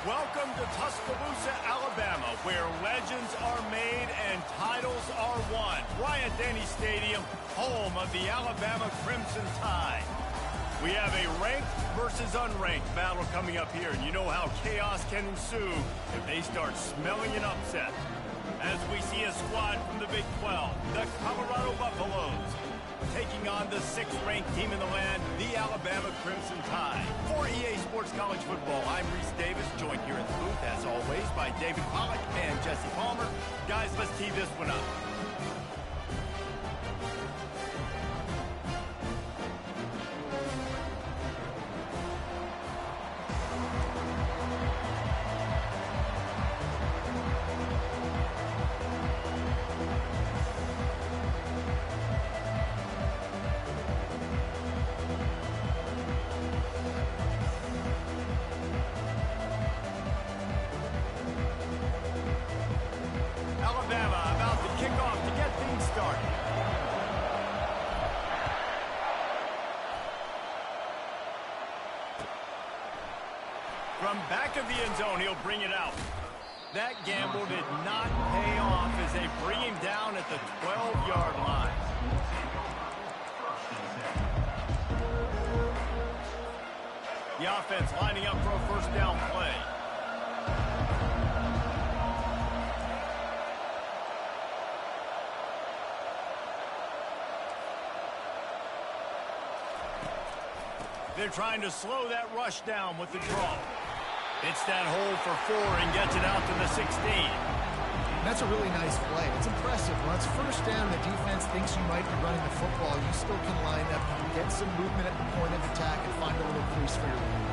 Welcome to Tuscaloosa, Alabama, where legends are made and titles are won. Bryant-Denny Stadium, home of the Alabama Crimson Tide. We have a ranked versus unranked battle coming up here, and you know how chaos can ensue if they start smelling an upset. As we see a squad from the Big 12, the Colorado Buffaloes, taking on the 6th-ranked team in the land, the Alabama Crimson Tide. For EA Sports College Football, I'm Reese Davis, joined here in the booth, as always, by David Pollack and Jesse Palmer. Guys, let's tee this one up. Alabama about to kick off to get things started. From back of the end zone, he'll bring it out. That gamble did not pay off as they bring him down at the 12-yard line. The offense lining up for a first down play. They're trying to slow that rush down with the draw. It's that hole for 4 and gets it out to the 16. That's a really nice play. It's impressive. When it's first down, the defense thinks you might be running the football. You still can line up, get some movement at the point of attack, and find a little crease for your lead.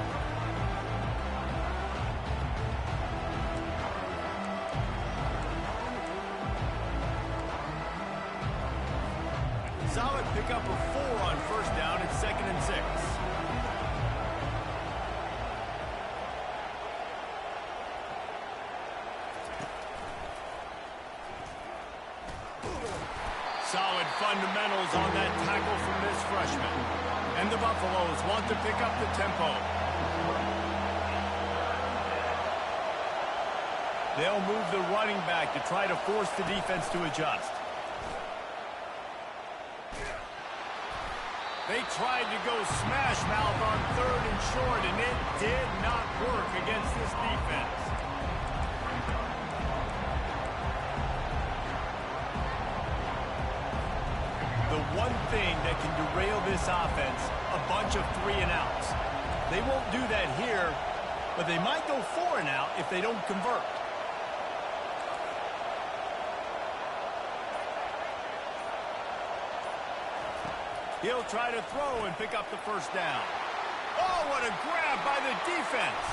Solid pickup of 4 on first down. It's 2nd and 6. Solid fundamentals on that tackle from this freshman. And the Buffaloes want to pick up the tempo. They'll move the running back to try to force the defense to adjust. They tried to go smash mouth on 3rd and short, and it did not work against this defense. The one thing that can derail this offense, a bunch of 3-and-outs. They won't do that here, but they might go 4-and-out if they don't convert. He'll try to throw and pick up the first down. Oh, what a grab by the defense.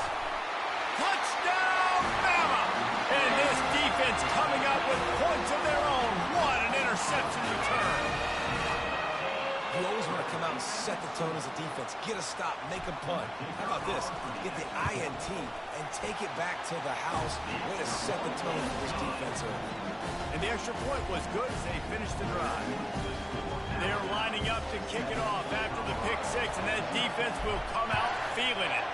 Touchdown, Bama! And this defense coming up with points of their own. What an interception return. You always want to come out and set the tone as a defense. Get a stop, make a punt. How about this? Get the INT and take it back to the house. Way to set the tone for this defense. And the extra point was good as they finished the drive. They're lining up to kick it off after the pick 6, and that defense will come out feeling it.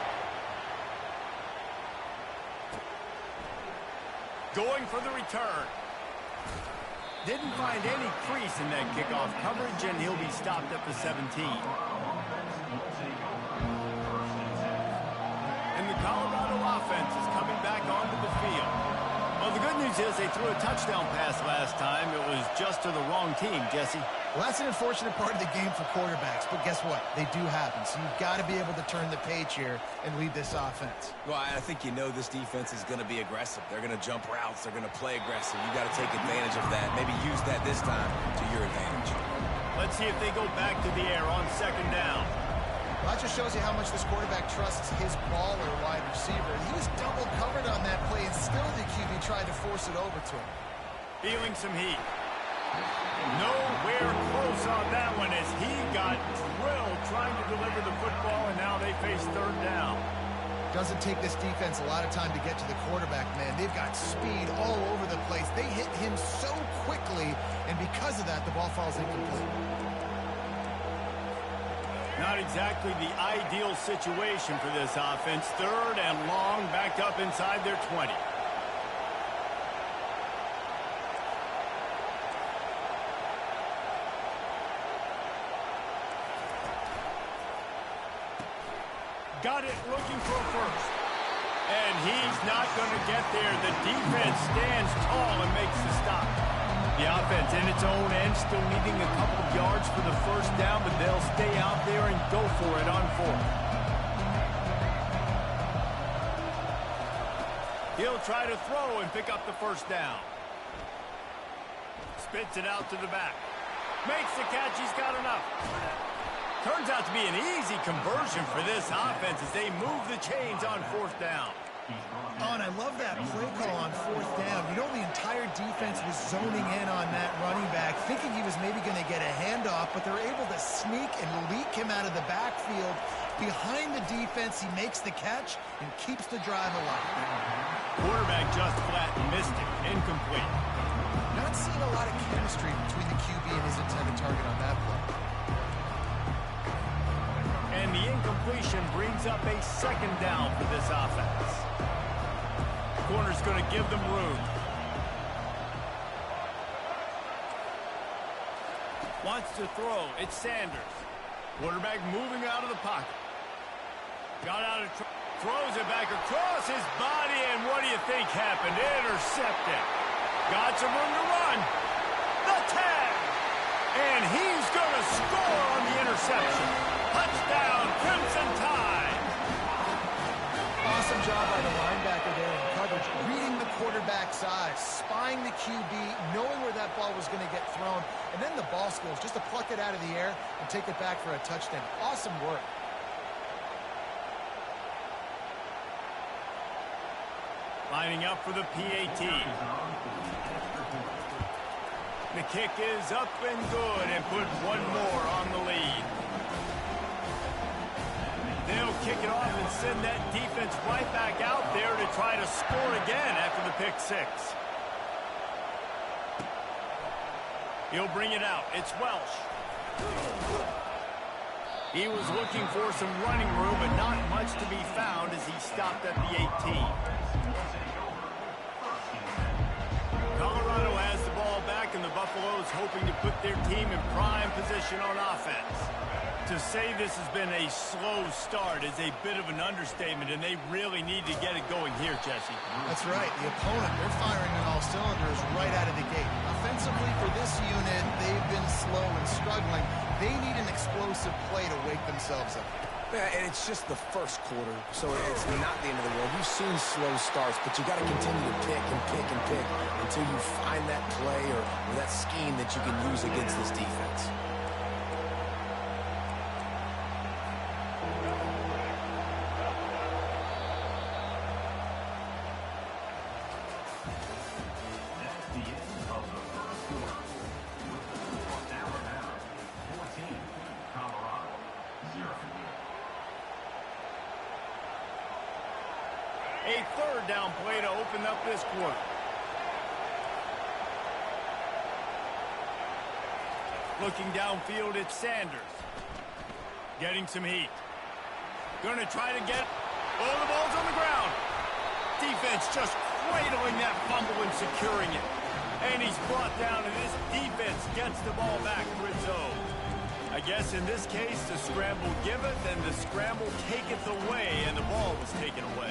Going for the return. Didn't find any crease in that kickoff coverage, and he'll be stopped at the 17. And the Colorado offense is coming back onto the field. Well, the good news is they threw a touchdown pass last time. It was just to the wrong team, Jesse. Well, that's an unfortunate part of the game for quarterbacks, but guess what? They do happen, so you've got to be able to turn the page here and lead this offense. Well, I think you know this defense is going to be aggressive. They're going to jump routes. They're going to play aggressive. You got to take advantage of that. Maybe use that this time to your advantage. Let's see if they go back to the air on 2nd down. Well, that just shows you how much this quarterback trusts his ball or wide receiver. He was double covered on that play, and still the QB tried to force it over to him. Feeling some heat. Nowhere close on that one as he got drilled trying to deliver the football, and now they face 3rd down. Doesn't take this defense a lot of time to get to the quarterback, man. They've got speed all over the place. They hit him so quickly, and because of that, the ball falls incomplete. Not exactly the ideal situation for this offense. 3rd and long, backed up inside their 20. Got it, looking for a first. And he's not going to get there. The defense stands tall and makes the stop. The offense in its own end, still needing a couple of yards for the first down, but they'll stay out there and go for it on 4th. He'll try to throw and pick up the first down. Spits it out to the back. Makes the catch, he's got enough. Turns out to be an easy conversion for this offense as they move the chains on 4th down. Oh, and I love that play call on 4th down. You know, the entire defense was zoning in on that running back, thinking he was maybe going to get a handoff, but they're able to sneak and leak him out of the backfield. Behind the defense, he makes the catch and keeps the drive alive. Quarterback just flat missed it. Incomplete. Not seeing a lot of chemistry between the QB and his intended target on that play. And the incompletion brings up a 2nd down for this offense. Corner's going to give them room. Wants to throw. It's Sanders. Quarterback moving out of the pocket. Got out of throws it back across his body, and what do you think happened? Intercepted. Got some room to run. The tag. And he's going to score on the interception. Touchdown, Crimson Tide. Awesome job by the linebacker there in coverage, reading the quarterback's eyes, spying the QB, knowing where that ball was going to get thrown, and then the ball skills, just to pluck it out of the air and take it back for a touchdown. Awesome work. Lining up for the PAT. The kick is up and good and put one more on the lead. They'll kick it off and send that defense right back out there to try to score again after the pick 6. He'll bring it out. It's Welsh. He was looking for some running room, but not much to be found as he stopped at the 18. Colorado has the ball back, and the Buffaloes hoping to put their team in prime position on offense. To say this has been a slow start is a bit of an understatement, and they really need to get it going here, Jesse. That's right. The opponent, they're firing on all cylinders right out of the gate. Offensively, for this unit, they've been slow and struggling. They need an explosive play to wake themselves up. Yeah, and it's just the first quarter, so it's not the end of the world. You've seen slow starts, but you got to continue to pick and pick and pick until you find that play or that scheme that you can use against this defense. A 3rd down play to open up this quarter. Looking downfield, it's Sanders. Getting some heat. Going to try to get... Oh, the ball's on the ground. Defense just cradling that fumble and securing it. And he's brought down, and this defense gets the ball back for its own. I guess in this case, the scramble giveth and the scramble taketh away, and the ball was taken away.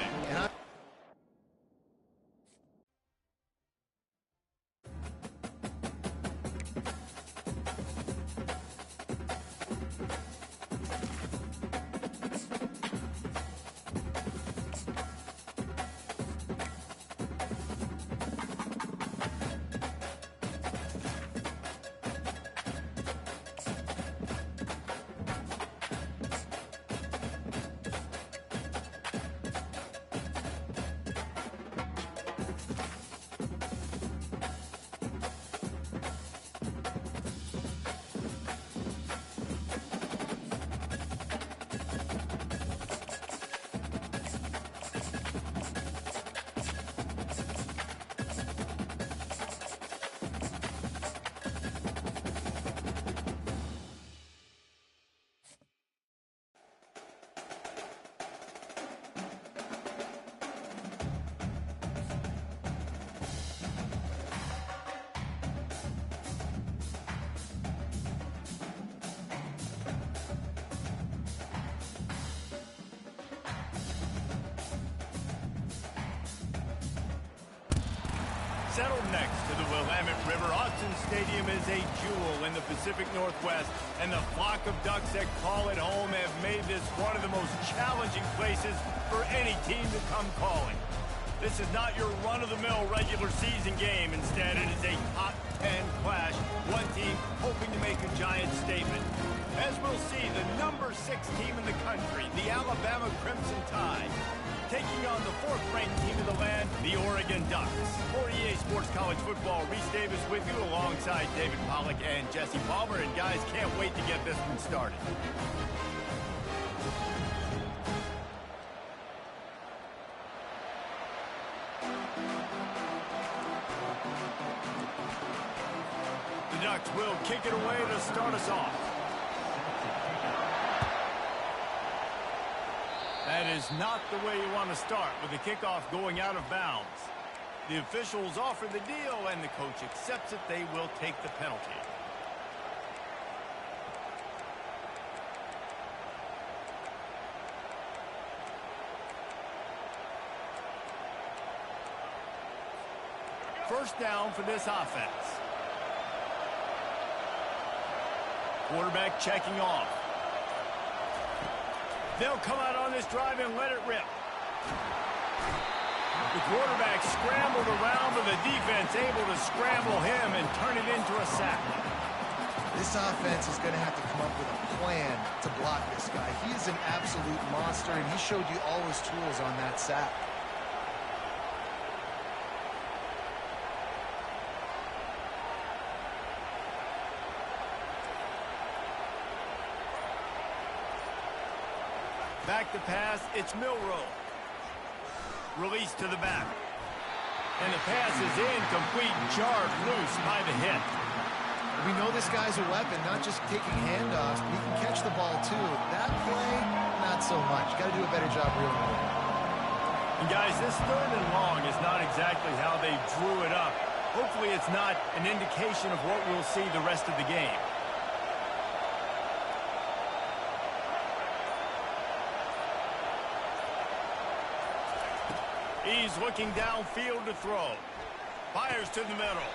Settled next to the Willamette River, Autzen Stadium is a jewel in the Pacific Northwest, and the flock of Ducks that call it home have made this one of the most challenging places for any team to come calling. This is not your run-of-the-mill regular season game. Instead, it is a top 10 clash, one team hoping to make a giant statement. As we'll see, the number 6 team in the country, the Alabama Crimson Tide, taking on the 4th-ranked team in the land, the Oregon Ducks. For EA Sports College Football, Reese Davis with you alongside David Pollack and Jesse Palmer. And guys, can't wait to get this one started. The Ducks will kick it away to start us off. That is not the way you want to start, with the kickoff going out of bounds. The officials offer the deal, and the coach accepts it. They will take the penalty. First down for this offense. Quarterback checking off. They'll come out on this drive and let it rip. The quarterback scrambled around, but the defense able to scramble him and turn it into a sack. This offense is going to have to come up with a plan to block this guy. He is an absolute monster, and he showed you all his tools on that sack. Back to pass, it's Milroe. Release to the back. And the pass is incomplete, jarred loose by the hit. We know this guy's a weapon, not just taking handoffs, but he can catch the ball too. That play, not so much. Got to do a better job reeling it in. And guys, this 3rd and long is not exactly how they drew it up. Hopefully it's not an indication of what we'll see the rest of the game. He's looking downfield to throw. Fires to the middle.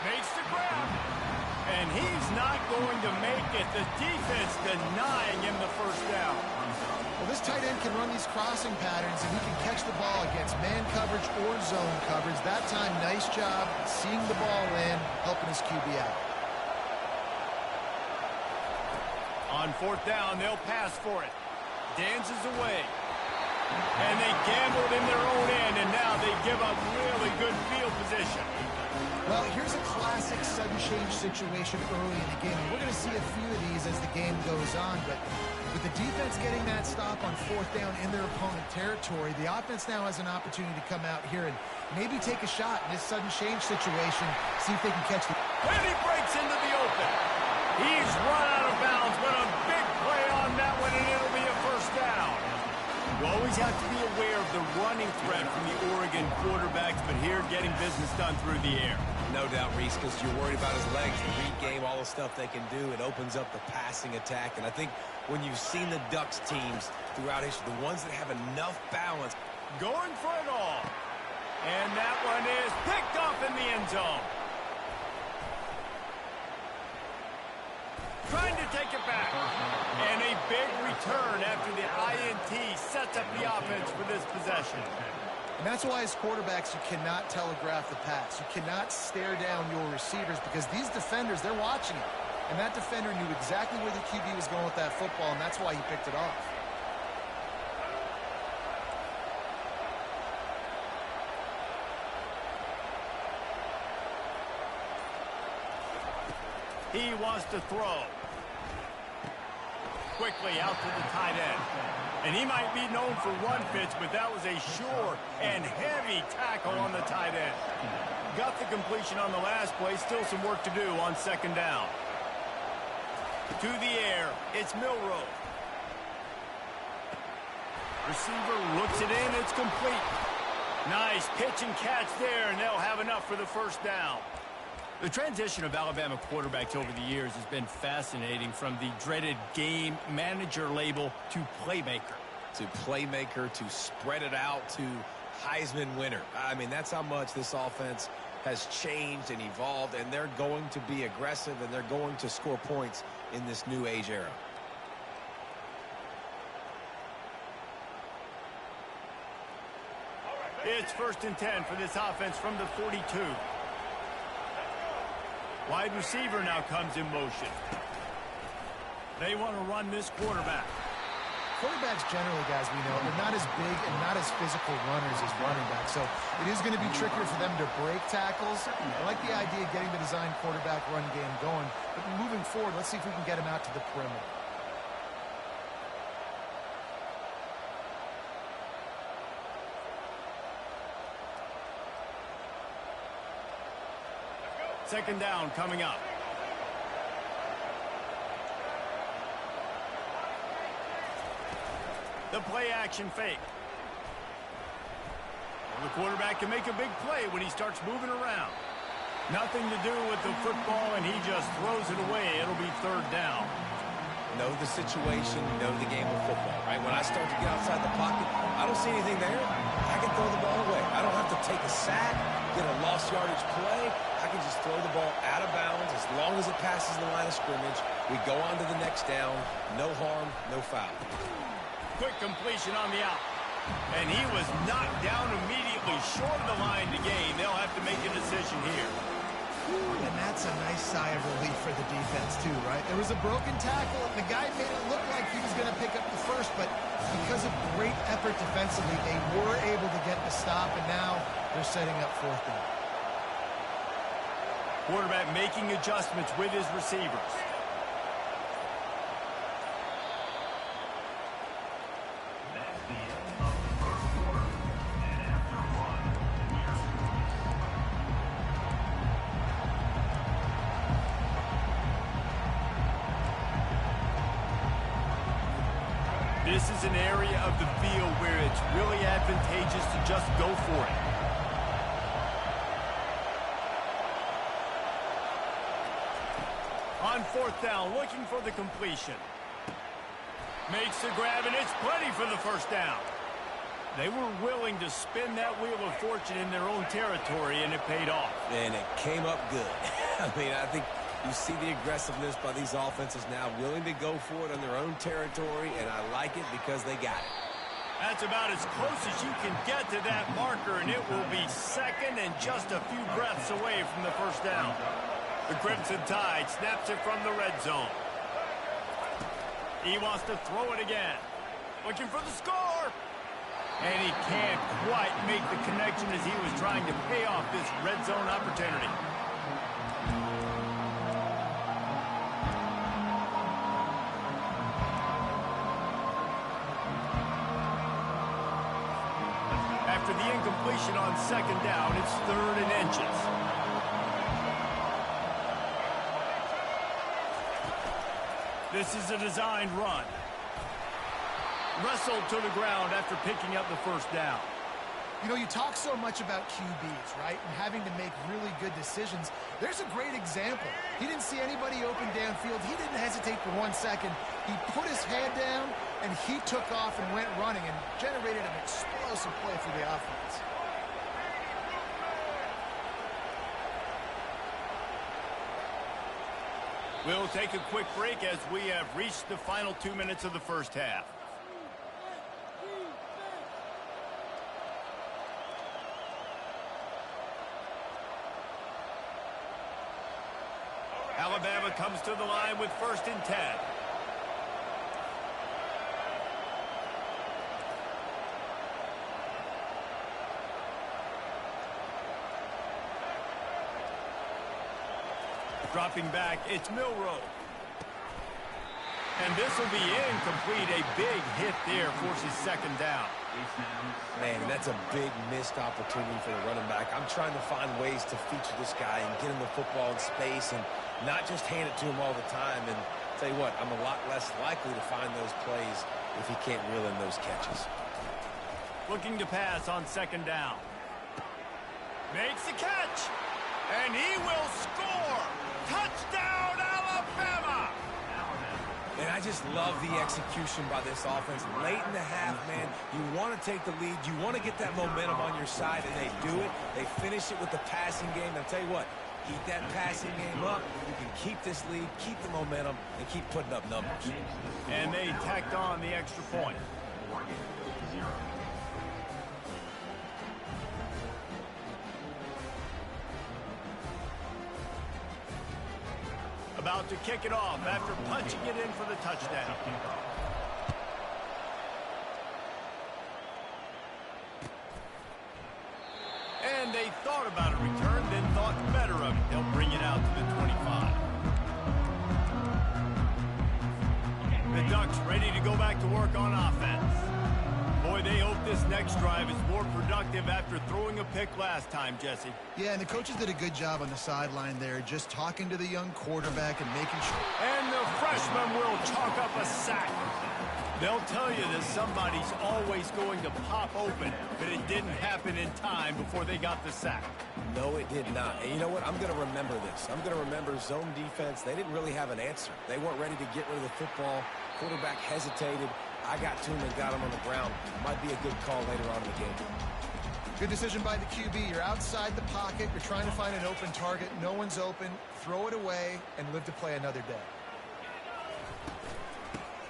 Makes the grab. And he's not going to make it. The defense denying him the first down. Well, this tight end can run these crossing patterns, and he can catch the ball against man coverage or zone coverage. That time, nice job seeing the ball in, helping his QB out. On 4th down, they'll pass for it. Dances away. And they gambled in their own end, and now they give up really good field position. Well, here's a classic sudden change situation early in the game. We're going to see a few of these as the game goes on, but with the defense getting that stop on 4th down in their opponent territory, the offense now has an opportunity to come out here and maybe take a shot in this sudden change situation, see if they can catch the... And he breaks into the open. He's run out of bounds, but a big play on that one, and it'll be a first down. You always have to be aware of the running threat from the Oregon quarterbacks, but here getting business done through the air. No doubt, Reese, because you're worried about his legs, the read game, all the stuff they can do. It opens up the passing attack. And I think when you've seen the Ducks teams throughout history, the ones that have enough balance. Going for it all. And that one is picked up in the end zone. Trying to take it back. And a big return after the INT sets up the offense for this possession. And that's why as quarterbacks, you cannot telegraph the pass. You cannot stare down your receivers because these defenders, they're watching it. And that defender knew exactly where the QB was going with that football, and that's why he picked it off. He wants to throw. Quickly out to the tight end. And he might be known for run fits, but that was a sure and heavy tackle on the tight end. Got the completion on the last play. Still some work to do on 2nd down. To the air, it's Milroe. Receiver looks it in, it's complete. Nice pitch and catch there, and they'll have enough for the first down. The transition of Alabama quarterbacks over the years has been fascinating, from the dreaded game manager label to playmaker. To spread it out, to Heisman winner. I mean, that's how much this offense has changed and evolved, and they're going to be aggressive, and they're going to score points in this new age era. It's 1st and 10 for this offense from the 42. Wide receiver now comes in motion. They want to run this quarterback. Quarterbacks generally, guys, we know, are not as big and not as physical runners as running backs. So it is going to be trickier for them to break tackles. I like the idea of getting the design quarterback run game going. But moving forward, let's see if we can get him out to the perimeter. Second down coming up. The play action fake. Well, the quarterback can make a big play when he starts moving around. Nothing to do with the football, and he just throws it away. It'll be 3rd down. Know the situation, know the game of football, right? When I start to get outside the pocket, I don't see anything there. I can throw the ball away. I don't have to take a sack, get a lost yardage play. I can just throw the ball out of bounds as long as it passes the line of scrimmage. We go on to the next down. No harm, no foul. Quick completion on the out. And he was knocked down immediately short of the line to gain. They'll have to make a decision here. And that's a nice sigh of relief for the defense, too, right? There was a broken tackle, and the guy made it look like he was going to pick up the first, but because of great effort defensively, they were able to get the stop, and now they're setting up 4th down. Quarterback making adjustments with his receivers. This is an area of the field where it's really advantageous to just go for it. On 4th down, looking for the completion. Makes the grab, and it's plenty for the 1st down. They were willing to spin that wheel of fortune in their own territory, and it paid off. And it came up good. I mean, I think you see the aggressiveness by these offenses now, willing to go for it on their own territory, and I like it because they got it. That's about as close as you can get to that marker, and it will be 2nd and just a few breaths away from the 1st down. The Crimson Tide snaps it from the red zone. He wants to throw it again. Looking for the score. And he can't quite make the connection as he was trying to pay off this red zone opportunity. After the incompletion on 2nd down, it's 3rd and inches. This is a designed run. Wrestled to the ground after picking up the 1st down. You know, you talk so much about QBs, right, and having to make really good decisions. There's a great example. He didn't see anybody open downfield. He didn't hesitate for 1 second. He put his head down, and he took off and went running and generated an explosive play for the offense. We'll take a quick break as we have reached the final 2 minutes of the 1st half. Alabama comes to the line with 1st and 10. Dropping back, it's Milroe. And this will be incomplete. A big hit there forces 2nd down. Man, that's a big missed opportunity for the running back. I'm trying to find ways to feature this guy and get him the football in space and not just hand it to him all the time. And tell you what, I'm a lot less likely to find those plays if he can't reel in those catches. Looking to pass on 2nd down. Makes the catch. And he will score. Touchdown, Alabama! And I just love the execution by this offense. Late in the half, man, you want to take the lead. You want to get that momentum on your side, and they do it. They finish it with the passing game. And I'll tell you what, keep that passing game up. You can keep this lead, keep the momentum, and keep putting up numbers. And they tacked on the extra point. About to kick it off after punching it in for the touchdown. And they thought about a return, then thought better of it. They'll bring it out to the 25. The Ducks ready to go back to work on offense. Boy, they hope this next drive is more productive after throwing a pick last time, Jesse. Yeah, and the coaches did a good job on the sideline there, just talking to the young quarterback and making sure. And the freshman will chalk up a sack. They'll tell you that somebody's always going to pop open, but it didn't happen in time before they got the sack. No, it did not. And you know what? I'm going to remember this. I'm going to remember zone defense. They didn't really have an answer. They weren't ready to get rid of the football. Quarterback hesitated. I got to him and got him on the ground. Might be a good call later on in the game. Good decision by the QB. You're outside the pocket. You're trying to find an open target. No one's open. Throw it away and live to play another day.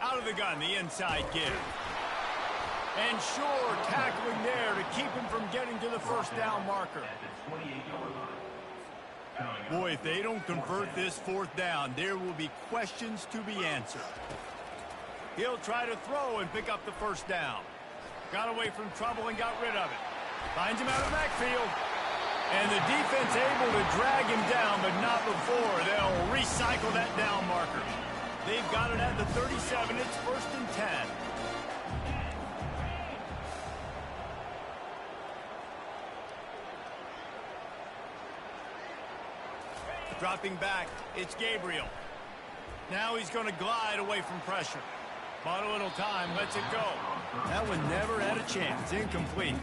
Out of the gun, the inside give. And sure, tackling there to keep him from getting to the first down marker. Boy, if they don't convert this fourth down, there will be questions to be answered. He'll try to throw and pick up the first down. Got away from trouble and got rid of it. Finds him out of the backfield. And the defense able to drag him down, but not before. They'll recycle that down marker. They've got it at the 37. It's 1st and 10. Dropping back, it's Gabriel. Now he's going to glide away from pressure. Bought a little time, lets it go. That one never had a chance. Incomplete.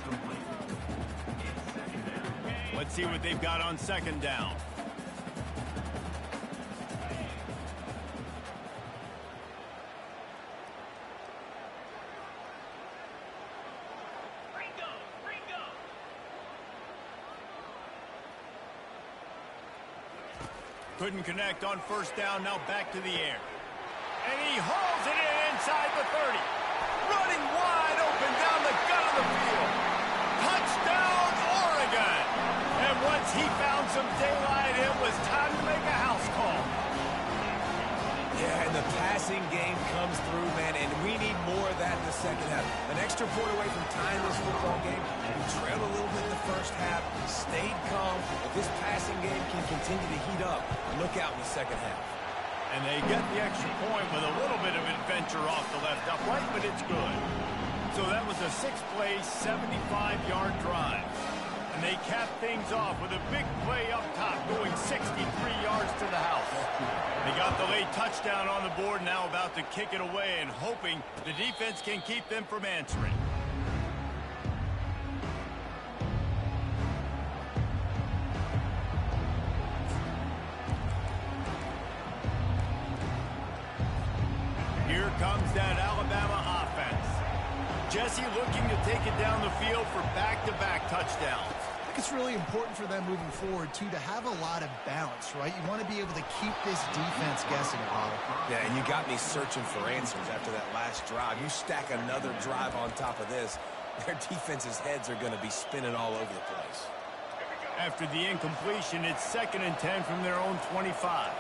Let's see what they've got on second down. Couldn't connect on first down, now back to the air. And he hauls it in inside the 30. Running wide open down the gut of the field. Touchdown, Oregon! And once he found some daylight, it was time to make a house call. Yeah, and the passing game comes through, man, and we need more of that in the second half. An extra point away from tying this football game. We trailed a little bit in the first half, stayed calm. If this passing game can continue to heat up, look out in the second half. And they get the extra point with a little bit of adventure off the left upright, but it's good. So that was a 6-play, 75-yard drive. And they cap things off with a big play up top, going 63 yards to the house. They got the late touchdown on the board, now about to kick it away and hoping the defense can keep them from answering. Here comes that Alabama offense. Jesse looking to take it down the field for back-to-back touchdowns. I think it's really important for them moving forward, too, to have a lot of balance, right? You want to be able to keep this defense guessing, Paul. Yeah, and you got me searching for answers after that last drive. You stack another drive on top of this, their defense's heads are going to be spinning all over the place. After the incompletion, it's 2nd and 10 from their own 25.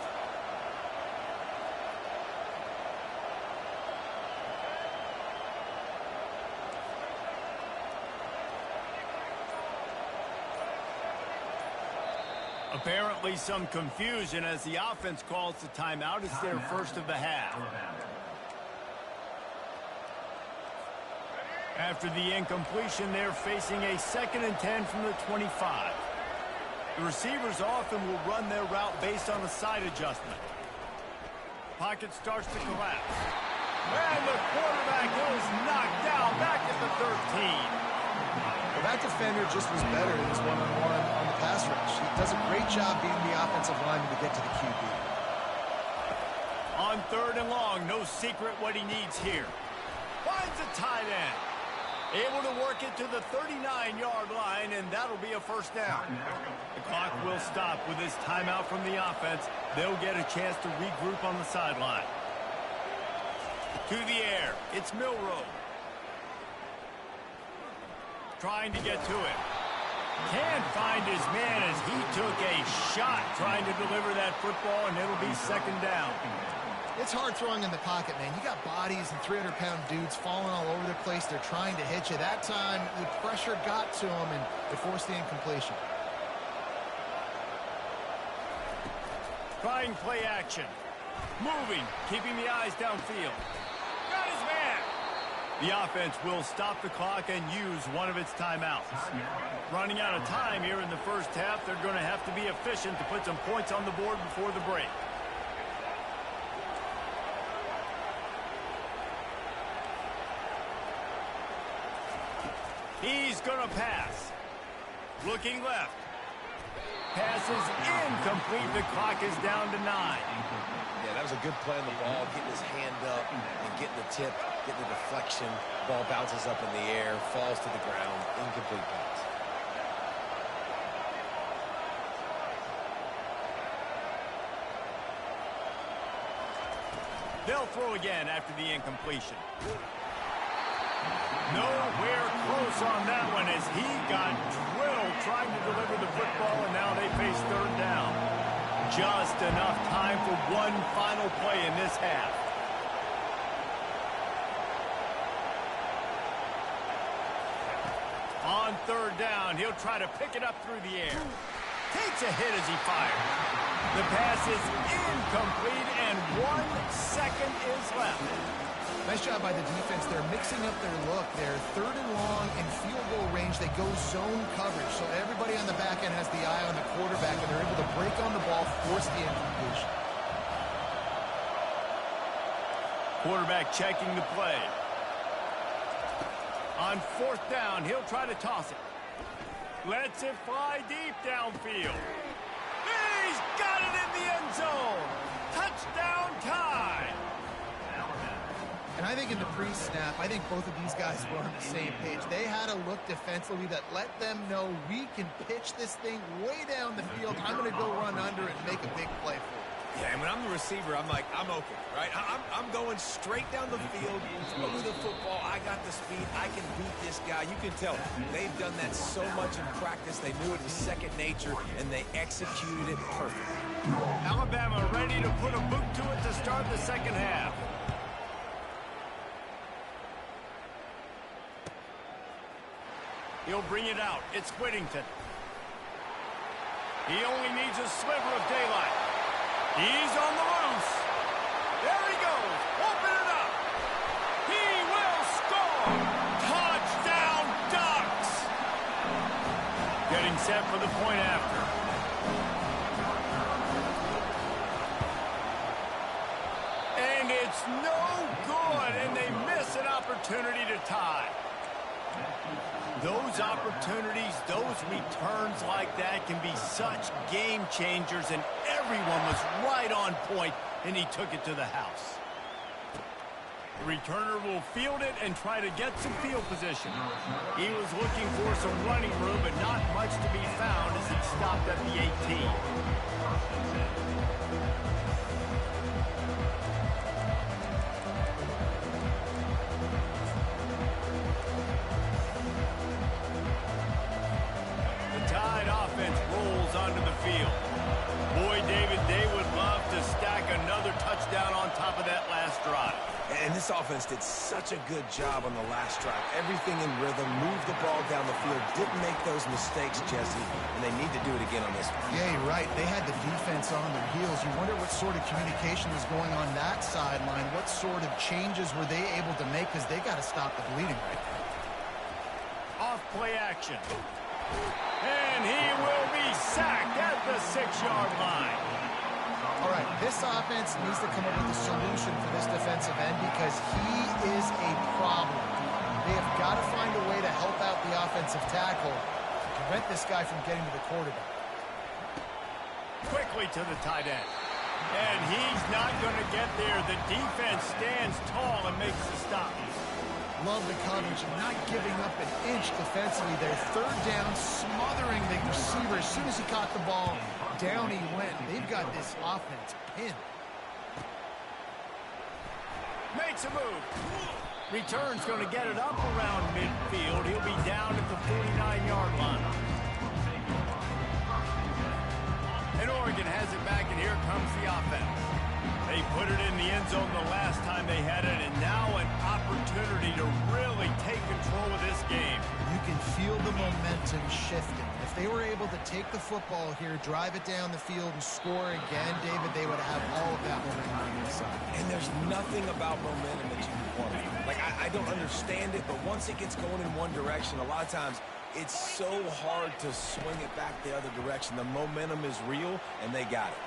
Apparently some confusion as the offense calls the timeout. It's their first of the half. After the incompletion, they're facing a 2nd and 10 from the 25. The receivers often will run their route based on a side adjustment. Pocket starts to collapse. And the quarterback is knocked down back at the 13. Well, that defender just was better in his one-on-one on the pass rush. He does a great job beating the offensive lineman to get to the QB. On On 3rd and long, no secret what he needs here. Finds a tight end. Able to work it to the 39-yard line, and that'll be a first down. The clock will stop with this timeout from the offense. They'll get a chance to regroup on the sideline. To the air. It's Milrow. Trying to get to it. Can't find his man as he took a shot trying to deliver that football, and it'll be second down. It's hard throwing in the pocket, man. You got bodies and 300-pound dudes falling all over the place. They're trying to hit you. That time, the pressure got to him, and it forced the incompletion. Trying play action. Moving, keeping the eyes downfield. Got his man. The offense will stop the clock and use one of its timeouts. Running out of time here in the first half, they're going to have to be efficient to put some points on the board before the break. He's going to pass. Looking left. Pass is incomplete. The clock is down to 9. Yeah, that was a good play on the ball, getting his hand up and getting the tip, getting the deflection. Ball bounces up in the air, falls to the ground. Incomplete pass. They'll throw again after the incompletion. Nowhere close on that one as he got drilled trying to deliver the football, and now they face 3rd down. Just enough time for one final play in this half. On 3rd down, he'll try to pick it up through the air. Takes a hit as he fires. The pass is incomplete, and 1 second is left. Nice job by the defense. They're mixing up their look. They're 3rd and long in field goal range. They go zone coverage. So everybody on the back end has the eye on the quarterback, and they're able to break on the ball, force the incompletion. Quarterback checking the play. On 4th down, he'll try to toss it. Lets it fly deep downfield. He's got it in the end zone. Touchdown time. And I think in the pre-snap, I think both of these guys were on the same page. They had a look defensively that let them know we can pitch this thing way down the field. I'm going to go run under and make a big play for it. Yeah, and when I'm the receiver, I'm like, I'm open, right? I'm going straight down the field, throw me the football. I got the speed. I can beat this guy. You can tell they've done that so much in practice. They knew it was second nature, and they executed it perfectly. Alabama ready to put a boot to it to start the second half. He'll bring it out. It's Whittington. He only needs a sliver of daylight. He's on the loose. There he goes. Open it up. He will score. Touchdown, Ducks. Getting set for the point after. And it's no good, and they miss an opportunity to tie. Those opportunities, those returns like that can be such game changers, and everyone was right on point, and he took it to the house. The returner will field it and try to get some field position. He was looking for some running room, but not much to be found as he stopped at the 18. Onto the field. Boy, David, they would love to stack another touchdown on top of that last drive. And this offense did such a good job on the last drive. Everything in rhythm, moved the ball down the field, didn't make those mistakes, Jesse, and they need to do it again on this one. Yeah, you're right. They had the defense on their heels. You wonder what sort of communication was going on that sideline. What sort of changes were they able to make, because they got to stop the bleeding right now. Off play action. And he will be sacked at the 6-yard line. All right, this offense needs to come up with a solution for this defensive end because he is a problem. They have got to find a way to help out the offensive tackle to prevent this guy from getting to the quarterback. Quickly to the tight end. And he's not going to get there. The defense stands tall and makes the stop. Love the coverage and not giving up an inch defensively there. Third down, smothering the receiver. As soon as he caught the ball, down he went. They've got this offense pinned. Makes a move. Return's going to get it up around midfield. He'll be down at the 49-yard line. And Oregon has it back, and here comes the offense. They put it in the end zone the last time they had it, and now an opportunity to really take control of this game. You can feel the momentum shifting. If they were able to take the football here, drive it down the field, and score again, David, they would have all of that momentum on their side. And there's nothing about momentum that you want. Like, I don't understand it, but once it gets going in one direction, a lot of times it's so hard to swing it back the other direction. The momentum is real, and they got it.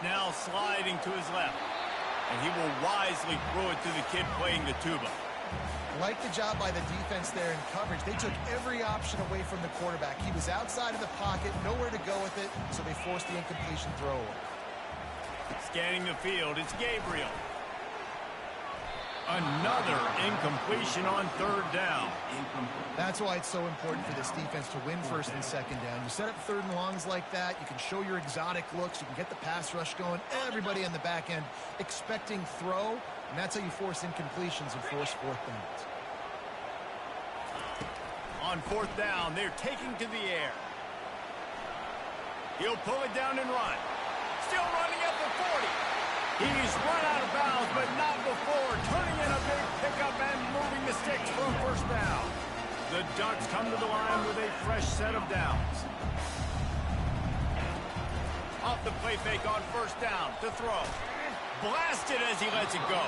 Now sliding to his left. And he will wisely throw it to the kid playing the tuba. Like the job by the defense there in coverage. They took every option away from the quarterback. He was outside of the pocket, nowhere to go with it, so they forced the incompletion throw. Scanning the field, it's Gabriel. Another incompletion on third down. That's why it's so important for this defense to win first and second down. You set up third and longs like that, you can show your exotic looks, you can get the pass rush going, everybody on the back end expecting throw, and that's how you force incompletions and force fourth downs. On fourth down, they're taking to the air. He'll pull it down and run. Still running at the 40. He's run out of bounds, but not before turning in a big pickup and moving the sticks for a first down. The Ducks come to the line with a fresh set of downs. Off the play fake on first down to throw. Blasted as he lets it go.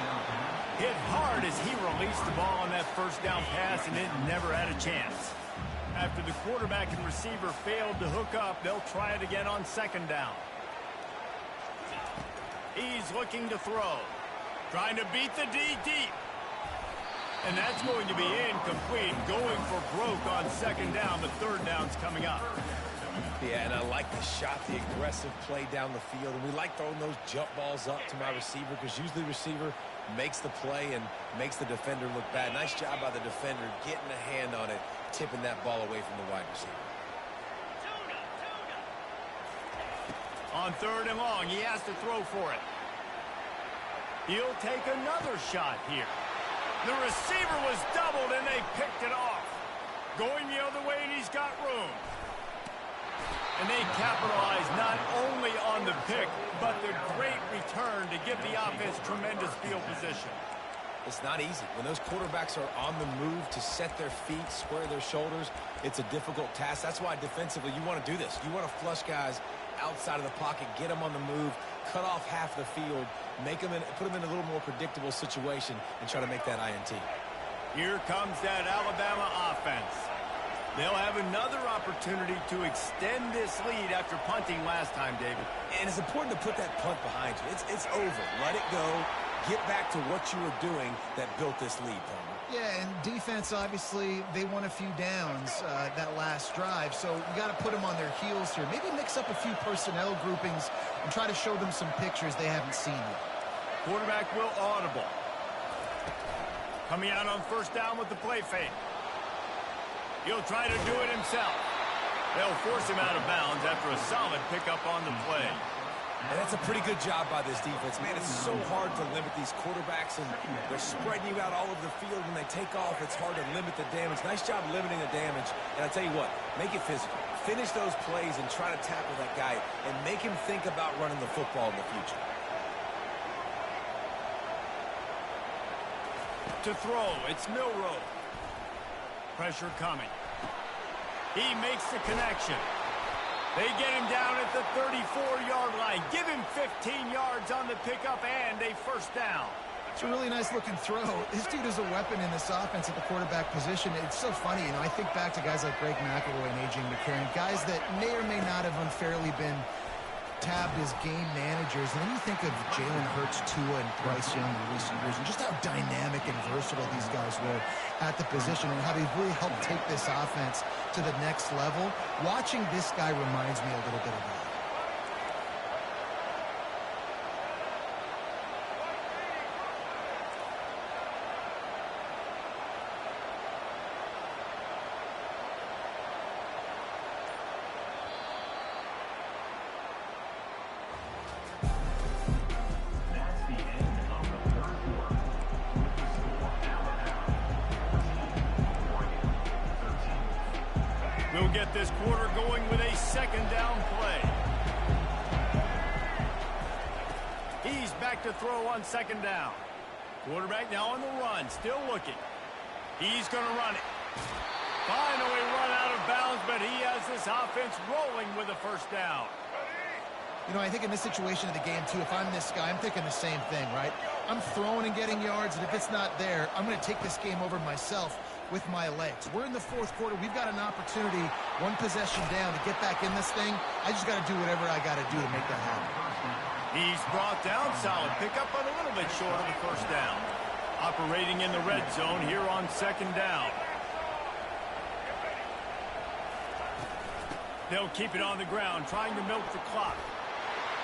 Hit hard as he released the ball on that first down pass, and it never had a chance. After the quarterback and receiver failed to hook up, they'll try it again on second down. He's looking to throw. Trying to beat the D deep. And that's going to be incomplete. Going for broke on second down. The third down's coming up. Yeah, and I like the shot, the aggressive play down the field. And we like throwing those jump balls up to my receiver because usually the receiver makes the play and makes the defender look bad. Nice job by the defender getting a hand on it, tipping that ball away from the wide receiver. On third and long, he has to throw for it. He'll take another shot here. The receiver was doubled, and they picked it off. Going the other way, and he's got room. And they capitalize not only on the pick, but the great return to give the offense tremendous field position. It's not easy. When those quarterbacks are on the move to set their feet, square their shoulders, it's a difficult task. That's why defensively you want to do this. You want to flush guys outside of the pocket, get them on the move, cut off half the field, put them in a little more predictable situation, and try to make that INT. Here comes that Alabama offense. They'll have another opportunity to extend this lead after punting last time, David. And it's important to put that punt behind you. It's over. Let it go. Get back to what you were doing that built this lead, Palmer. Yeah, and defense, obviously, they won a few downs that last drive, so you got to put them on their heels here. Maybe mix up a few personnel groupings and try to show them some pictures they haven't seen yet. Quarterback will audible. Coming out on first down with the play fake. He'll try to do it himself. They'll force him out of bounds after a solid pickup on the play. And that's a pretty good job by this defense. Man, it's so hard to limit these quarterbacks, and they're spreading you out all over the field. When they take off, it's hard to limit the damage. Nice job limiting the damage. And I tell you what, make it physical. Finish those plays and try to tackle that guy and make him think about running the football in the future. To throw, it's Milroe. Pressure coming. He makes the connection. They get him down at the 34-yard line. Give him 15 yards on the pickup and a first down. It's a really nice-looking throw. This dude is a weapon in this offense at the quarterback position. It's so funny, I think back to guys like Greg McElroy and A.J. McCarron, guys that may or may not have unfairly been tabbed as game managers. And then you think of Jalen Hurts, Tua, and Bryce Young in recent years, and just how dynamic and versatile these guys were at the position and how they've really helped take this offense to the next level. Watching this guy reminds me a little bit of that. We'll get this quarter going with a second down play. He's back to throw on second down. Quarterback now on the run, still looking. He's going to run it. Finally run out of bounds, but he has this offense rolling with a first down. You know, I think in this situation of the game, too, if I'm this guy, I'm thinking the same thing, right? I'm throwing and getting yards, and if it's not there, I'm going to take this game over myself with my legs. We're in the fourth quarter. We've got an opportunity, one possession down, to get back in this thing. I just got to do whatever I got to do to make that happen. He's brought down, solid pickup, but a little bit short of the first down. Operating in the red zone here on second down. They'll keep it on the ground, trying to milk the clock.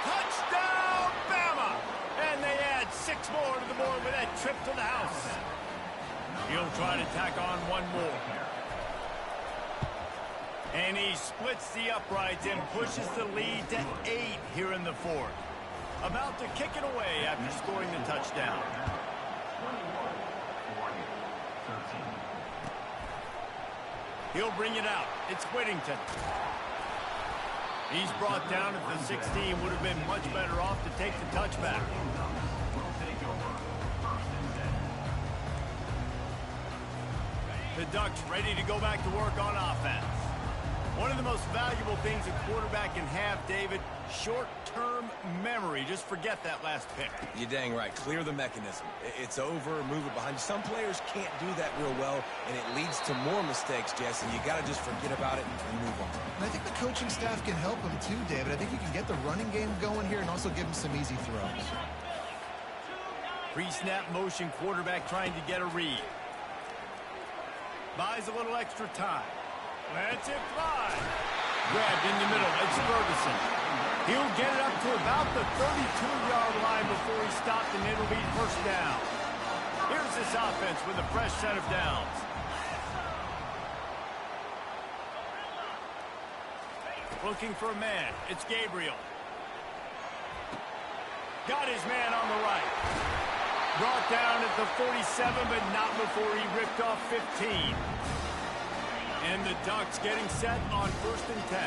Touchdown, Bama! And they add 6 more to the board with that trip to the house. He'll try to tack on one more. And he splits the uprights and pushes the lead to 8 here in the fourth. About to kick it away after scoring the touchdown. He'll bring it out. It's Whittington. He's brought down at the 16. Would have been much better off to take the touchback. The Ducks ready to go back to work on offense. One of the most valuable things a quarterback can have, David, short-term memory. Just forget that last pick. You're dang right. Clear the mechanism. It's over, move it behind you. Some players can't do that real well, and it leads to more mistakes, Jesse. You got to just forget about it and move on. And I think the coaching staff can help him too, David. I think you can get the running game going here and also give him some easy throws. Pre-snap motion, quarterback trying to get a read. Buys a little extra time. Lets it fly. Grabbed in the middle. It's Ferguson. He'll get it up to about the 32-yard line before he stopped, and it'll be first down. Here's this offense with a fresh set of downs. Looking for a man. It's Gabriel. Got his man on the right. Brought down at the 47, but not before he ripped off 15. And the Ducks getting set on 1st and 10.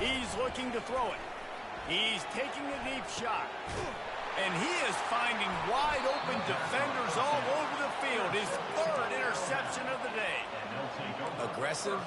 He's looking to throw it. He's taking a deep shot. And he is finding wide open defenders all over the field. His 3rd interception of the day. Aggressive.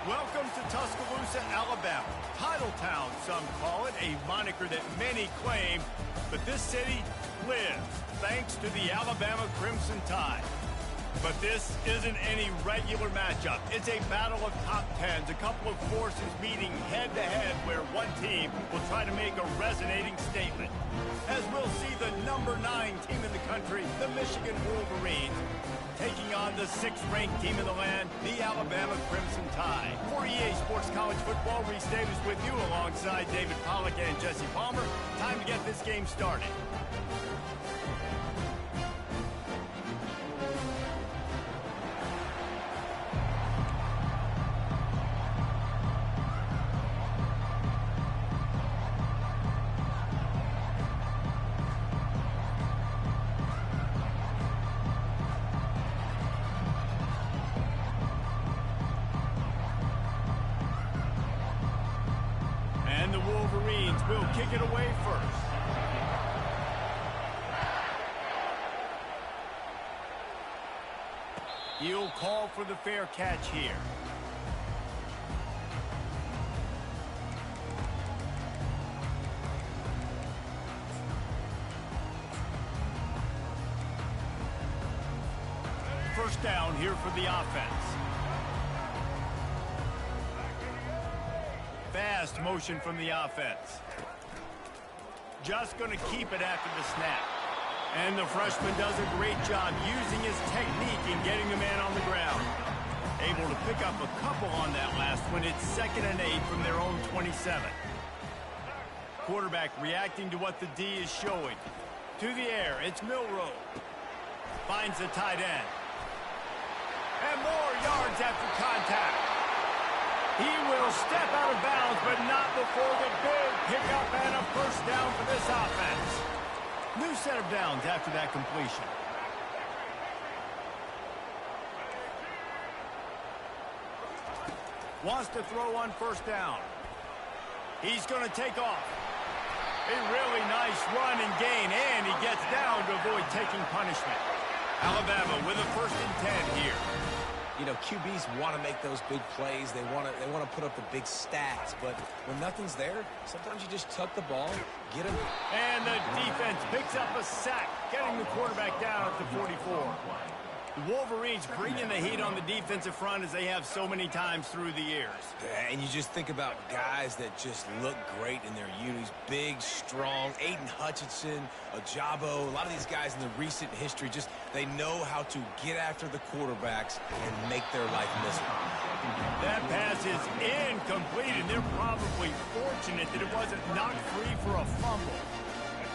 Welcome to Tuscaloosa, Alabama. Title Town, some call it, a moniker that many claim. But this city lives thanks to the Alabama Crimson Tide. But this isn't any regular matchup. It's a battle of top tens, a couple of forces meeting head-to-head where one team will try to make a resonating statement. As we'll see the number 9 team in the country, the Michigan Wolverines, taking on the 6th-ranked team in the land, the Alabama Crimson Tide. For EA Sports College Football, Reese Davis with you alongside David Pollack and Jesse Palmer. Time to get this game started. And the Wolverines will kick it away first. He'll call for the fair catch here. First down here for the offense. Fast motion from the offense. Just going to keep it after the snap. And the freshman does a great job using his technique in getting the man on the ground. Able to pick up a couple on that last one. It's 2nd and 8 from their own 27. Quarterback reacting to what the D is showing. To the air, it's Milroe. Finds the tight end. And more yards after contact. He will step out of bounds, but not before the big pickup and a first down for this offense. New set of downs after that completion. Wants to throw on first down. He's going to take off. A really nice run and gain, and he gets down to avoid taking punishment. Alabama with a 1st and 10 here. You know, QBs want to make those big plays. They want to put up the big stats. But when nothing's there, sometimes you just tuck the ball, get him. And the defense picks up a sack, getting the quarterback down at the 44. The Wolverines bringing the heat on the defensive front as they have so many times through the years. And you just think about guys that just look great in their unis. Big, strong, Aiden Hutchinson, Ajabo. A lot of these guys in the recent history, just they know how to get after the quarterbacks and make their life miserable. That pass is incomplete, and they're probably fortunate that it wasn't knocked free for a fumble.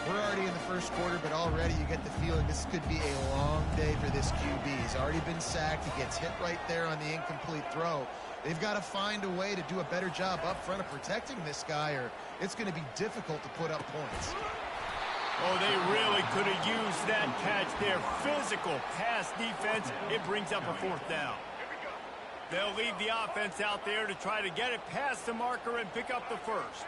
We're already in the first quarter, but already you get the feeling this could be a long day for this QB. He's already been sacked. He gets hit right there on the incomplete throw. They've got to find a way to do a better job up front of protecting this guy, or it's going to be difficult to put up points. Oh, they really could have used that catch there. Physical pass defense. It brings up a 4th down. They'll leave the offense out there to try to get it past the marker and pick up the first.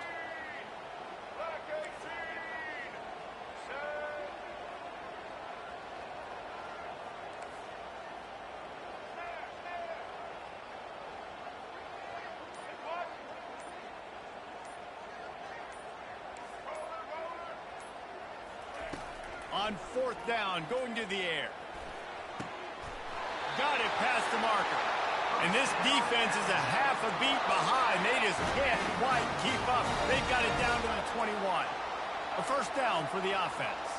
On 4th down, going to the air. Got it past the marker. And this defense is a half a beat behind. They just can't quite keep up. They've got it down to the 21. A first down for the offense.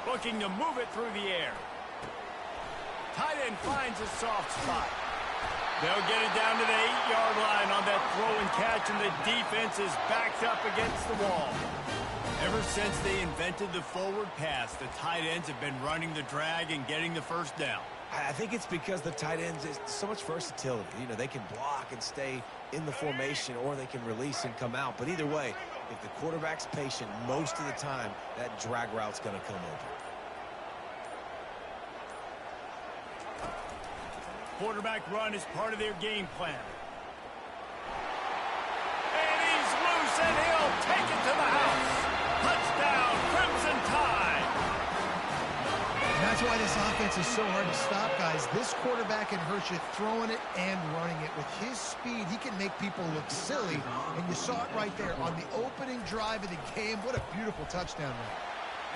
Looking to move it through the air. Tight end finds a soft spot. They'll get it down to the 8-yard line on that throw and catch, and the defense is backed up against the wall. Ever since they invented the forward pass, the tight ends have been running the drag and getting the first down. I think it's because the tight ends is so much versatility. You know, they can block and stay in the formation, or they can release and come out. But either way, if the quarterback's patient, most of the time, that drag route's going to come open. Quarterback run is part of their game plan. And he's loose, and he'll take it to the house. Touchdown, Crimson Tide. And that's why this offense is so hard to stop, guys. This quarterback can hurt you throwing it and running it. With his speed, he can make people look silly. And you saw it right there on the opening drive of the game. What a beautiful touchdown run.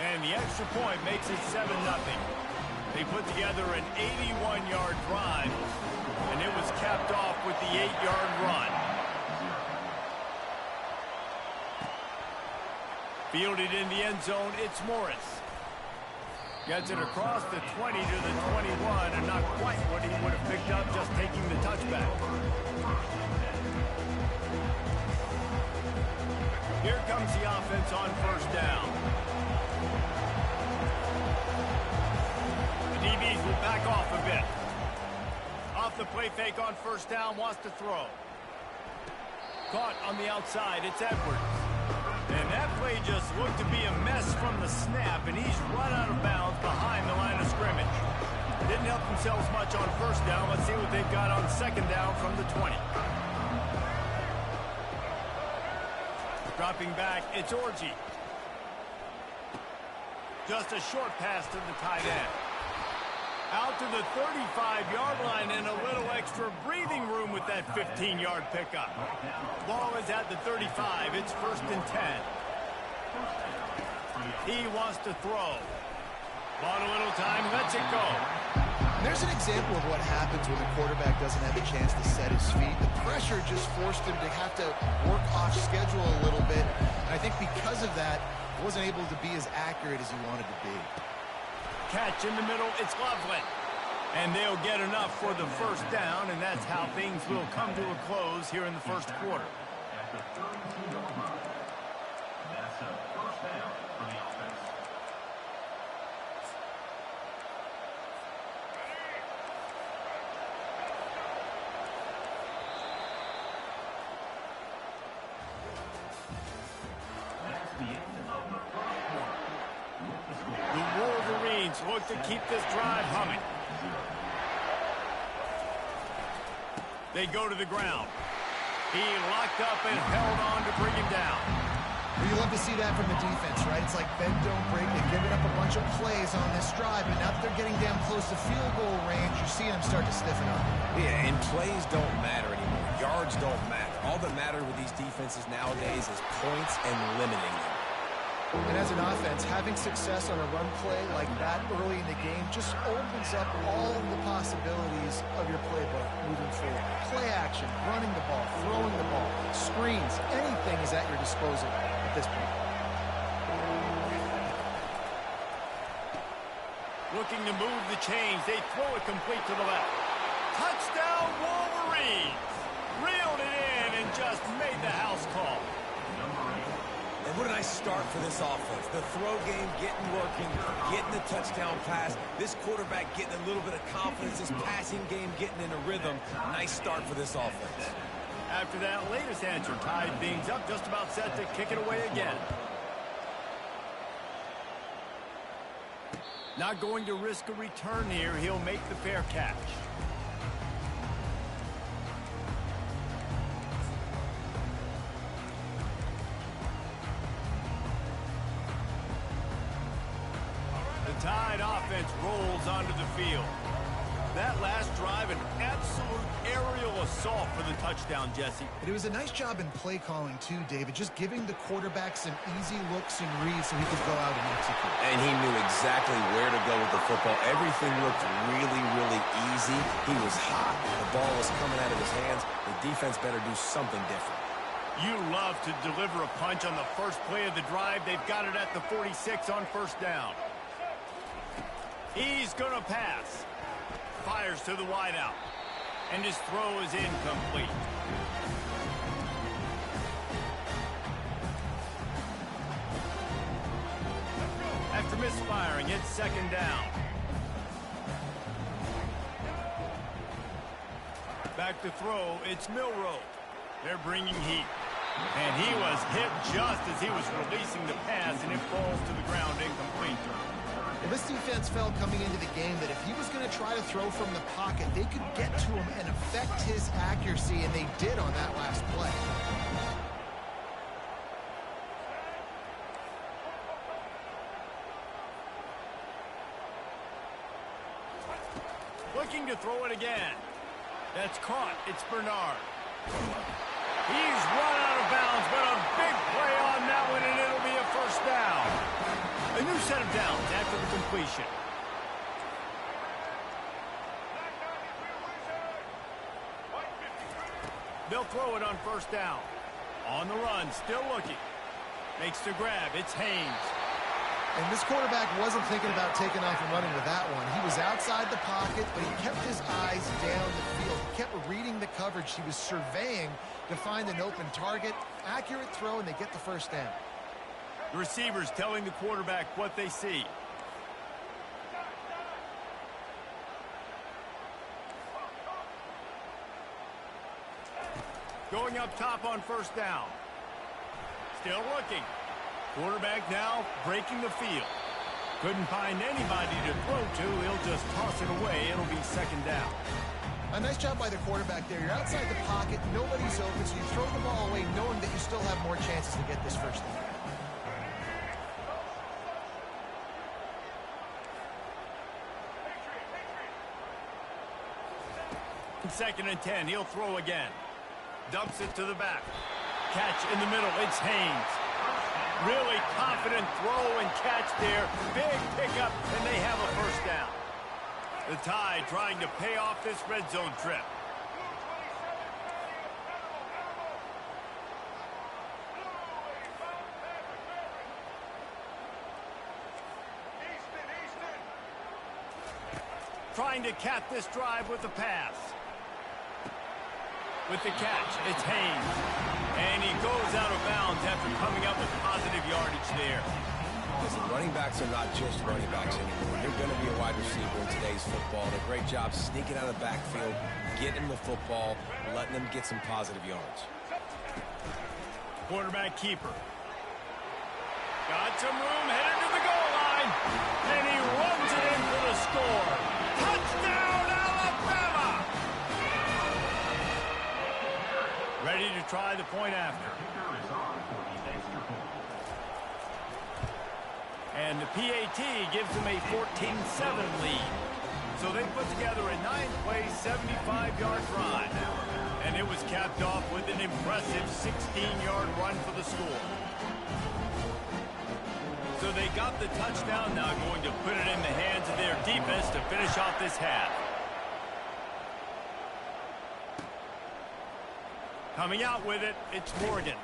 And the extra point makes it 7-0. They put together an 81-yard drive, and it was capped off with the 8-yard run. Fielded in the end zone, it's Morris. Gets it across the 20 to the 21, and not quite what he would have picked up just taking the touchback. Here comes the offense on first down. The DBs will back off a bit. Off the play fake on first down, wants to throw. Caught on the outside, it's Edwards. And that play just looked to be a mess from the snap, and he's run out of bounds behind the line of scrimmage. Didn't help themselves much on first down. Let's see what they've got on second down from the 20. Dropping back, it's Orji. Just a short pass to the tight end. Out to the 35-yard line and a little extra breathing room with that 15-yard pickup. Ball is at the 35. It's 1st and 10. He wants to throw. Bought a little time, lets it go. There's an example of what happens when the quarterback doesn't have a chance to set his feet. The pressure just forced him to have to work off schedule a little bit. And I think because of that, he wasn't able to be as accurate as he wanted to be. Catch in the middle, it's Loveland. And they'll get enough for the first down, and that's how things will come to a close here in the first quarter. Look to keep this drive humming. They go to the ground. He locked up and held on to bring him down. Well, you love to see that from the defense, right? It's like bend, don't break. They've given up a bunch of plays on this drive, but now that they're getting down close to field goal range, you're seeing them start to stiffen up. Yeah, and plays don't matter anymore. Yards don't matter. All that matters with these defenses nowadays is points and limiting them. And as an offense, having success on a run play like that early in the game just opens up all of the possibilities of your playbook moving forward. Play action, running the ball, throwing the ball, screens, anything is at your disposal at this point. Looking to move the chains. They throw it complete to the left. Touchdown, Wolverines! Reeled it in and just made the house call. And what a nice start for this offense. The throw game getting working, getting the touchdown pass. This quarterback getting a little bit of confidence. This passing game getting in a rhythm. Nice start for this offense. After that latest answer tied things up, just about set to kick it away again. Not going to risk a return here. He'll make the fair catch. Tide offense rolls onto the field. That last drive, an absolute aerial assault for the touchdown, Jesse. And it was a nice job in play calling too, David, just giving the quarterback some easy looks and reads so he could go out and execute. And he knew exactly where to go with the football. Everything looked really, really easy. He was hot. The ball was coming out of his hands. The defense better do something different. You love to deliver a punch on the first play of the drive. They've got it at the 46 on first down. He's going to pass. Fires to the wideout. And his throw is incomplete. After misfiring, it's second down. Back to throw, it's Milroe. They're bringing heat. And he was hit just as he was releasing the pass, and it falls to the ground incomplete. Well, this defense felt coming into the game that if he was going to try to throw from the pocket, they could get to him and affect his accuracy, and they did on that last play. Looking to throw it again. That's caught. It's Bernard. He's run out of bounds, but a big play on that one, and it'll be a first down. A new set of downs after the completion. They'll throw it on first down. On the run, still looking. Makes the grab. It's Haynes. And this quarterback wasn't thinking about taking off and running with that one. He was outside the pocket, but he kept his eyes down the field. He kept reading the coverage. He was surveying to find an open target. Accurate throw, and they get the first down. The receivers telling the quarterback what they see. Going up top on first down. Still looking. Quarterback now breaking the field. Couldn't find anybody to throw to. He'll just toss it away. It'll be second down. A nice job by the quarterback there. You're outside the pocket. Nobody's open, so you throw the ball away knowing that you still have more chances to get this first down. Second and 10. He'll throw again. Dumps it to the back. Catch in the middle. It's Haynes. Really confident throw and catch there. Big pickup, and they have a first down. The Tide trying to pay off this red zone trip. Trying to cap this drive with the pass. With the catch, it's Haynes. And he goes out of bounds after coming up with positive yardage there. Listen, running backs are not just running backs anymore. You're going to be a wide receiver in today's football. They're a great job sneaking out of the backfield, getting the football, letting them get some positive yards. Quarterback keeper. Got some room, headed to the goal line. And he runs it in for the score. Touchdown, Alabama! Ready to try the point after. And the PAT gives them a 14-7 lead. So they put together a 9-play, 75-yard drive. And it was capped off with an impressive 16-yard run for the score. So they got the touchdown, now going to put it in the hands of their defense to finish off this half. Coming out with it, it's Morgan.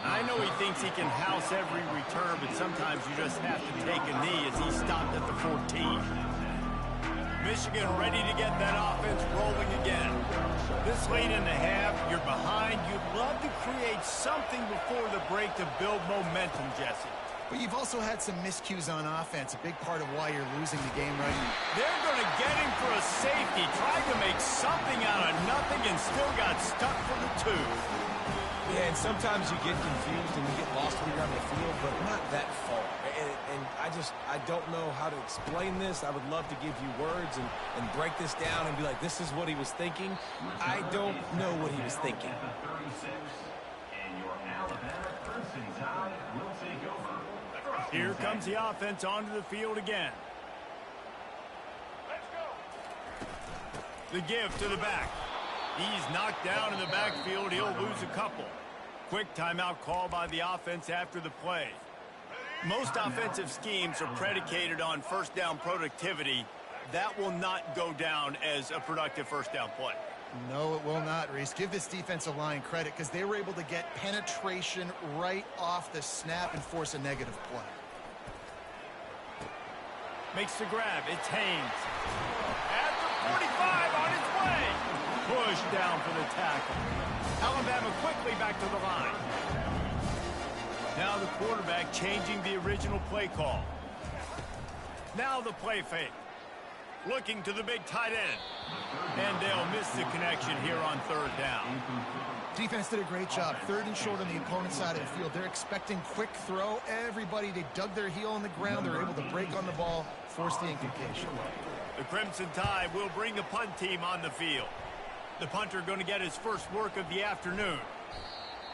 I know he thinks he can house every return, but sometimes you just have to take a knee as he stopped at the 14. Michigan ready to get that offense rolling again. This late in the half, you're behind. You'd love to create something before the break to build momentum, Jesse. But you've also had some miscues on offense, a big part of why you're losing the game right now. They're going to get him for a safety, tried to make something out of nothing and still got stuck for the two. Yeah, and sometimes you get confused and you get lost when you're on the field, but not that far. And I don't know how to explain this. I would love to give you words and break this down and be like, this is what he was thinking. I don't know what he was thinking. Here comes the offense onto the field again. The give to the back. He's knocked down in the backfield. He'll lose a couple. Quick timeout call by the offense after the play. Most offensive schemes are predicated on first down productivity. That will not go down as a productive first down play. No, it will not, Reese. Give this defensive line credit because they were able to get penetration right off the snap and force a negative play. Makes the grab. It's Haynes. At the 45 on his way. Pushed down for the tackle. Alabama quickly back to the line. Now the quarterback changing the original play call. Now the play fake. Looking to the big tight end. And they'll miss the connection here on third down. Defense did a great job. Third and short on the opponent's side of the field. They're expecting quick throw. Everybody, they dug their heel on the ground. They're able to break on the ball, force the incompletion. The Crimson Tide will bring the punt team on the field. The punter going to get his first work of the afternoon.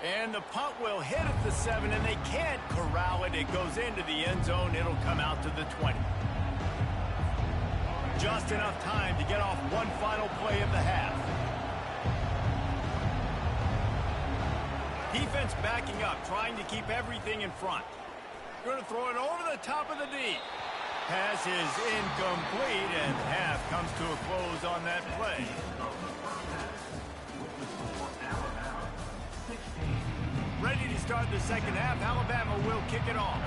And the punt will hit at the 7, and they can't corral it. It goes into the end zone. It'll come out to the 20. Just enough time to get off one final play of the half. Defense backing up, trying to keep everything in front. Going to throw it over the top of the D. Pass is incomplete, and half comes to a close on that play. Ready to start the second half. Alabama will kick it off.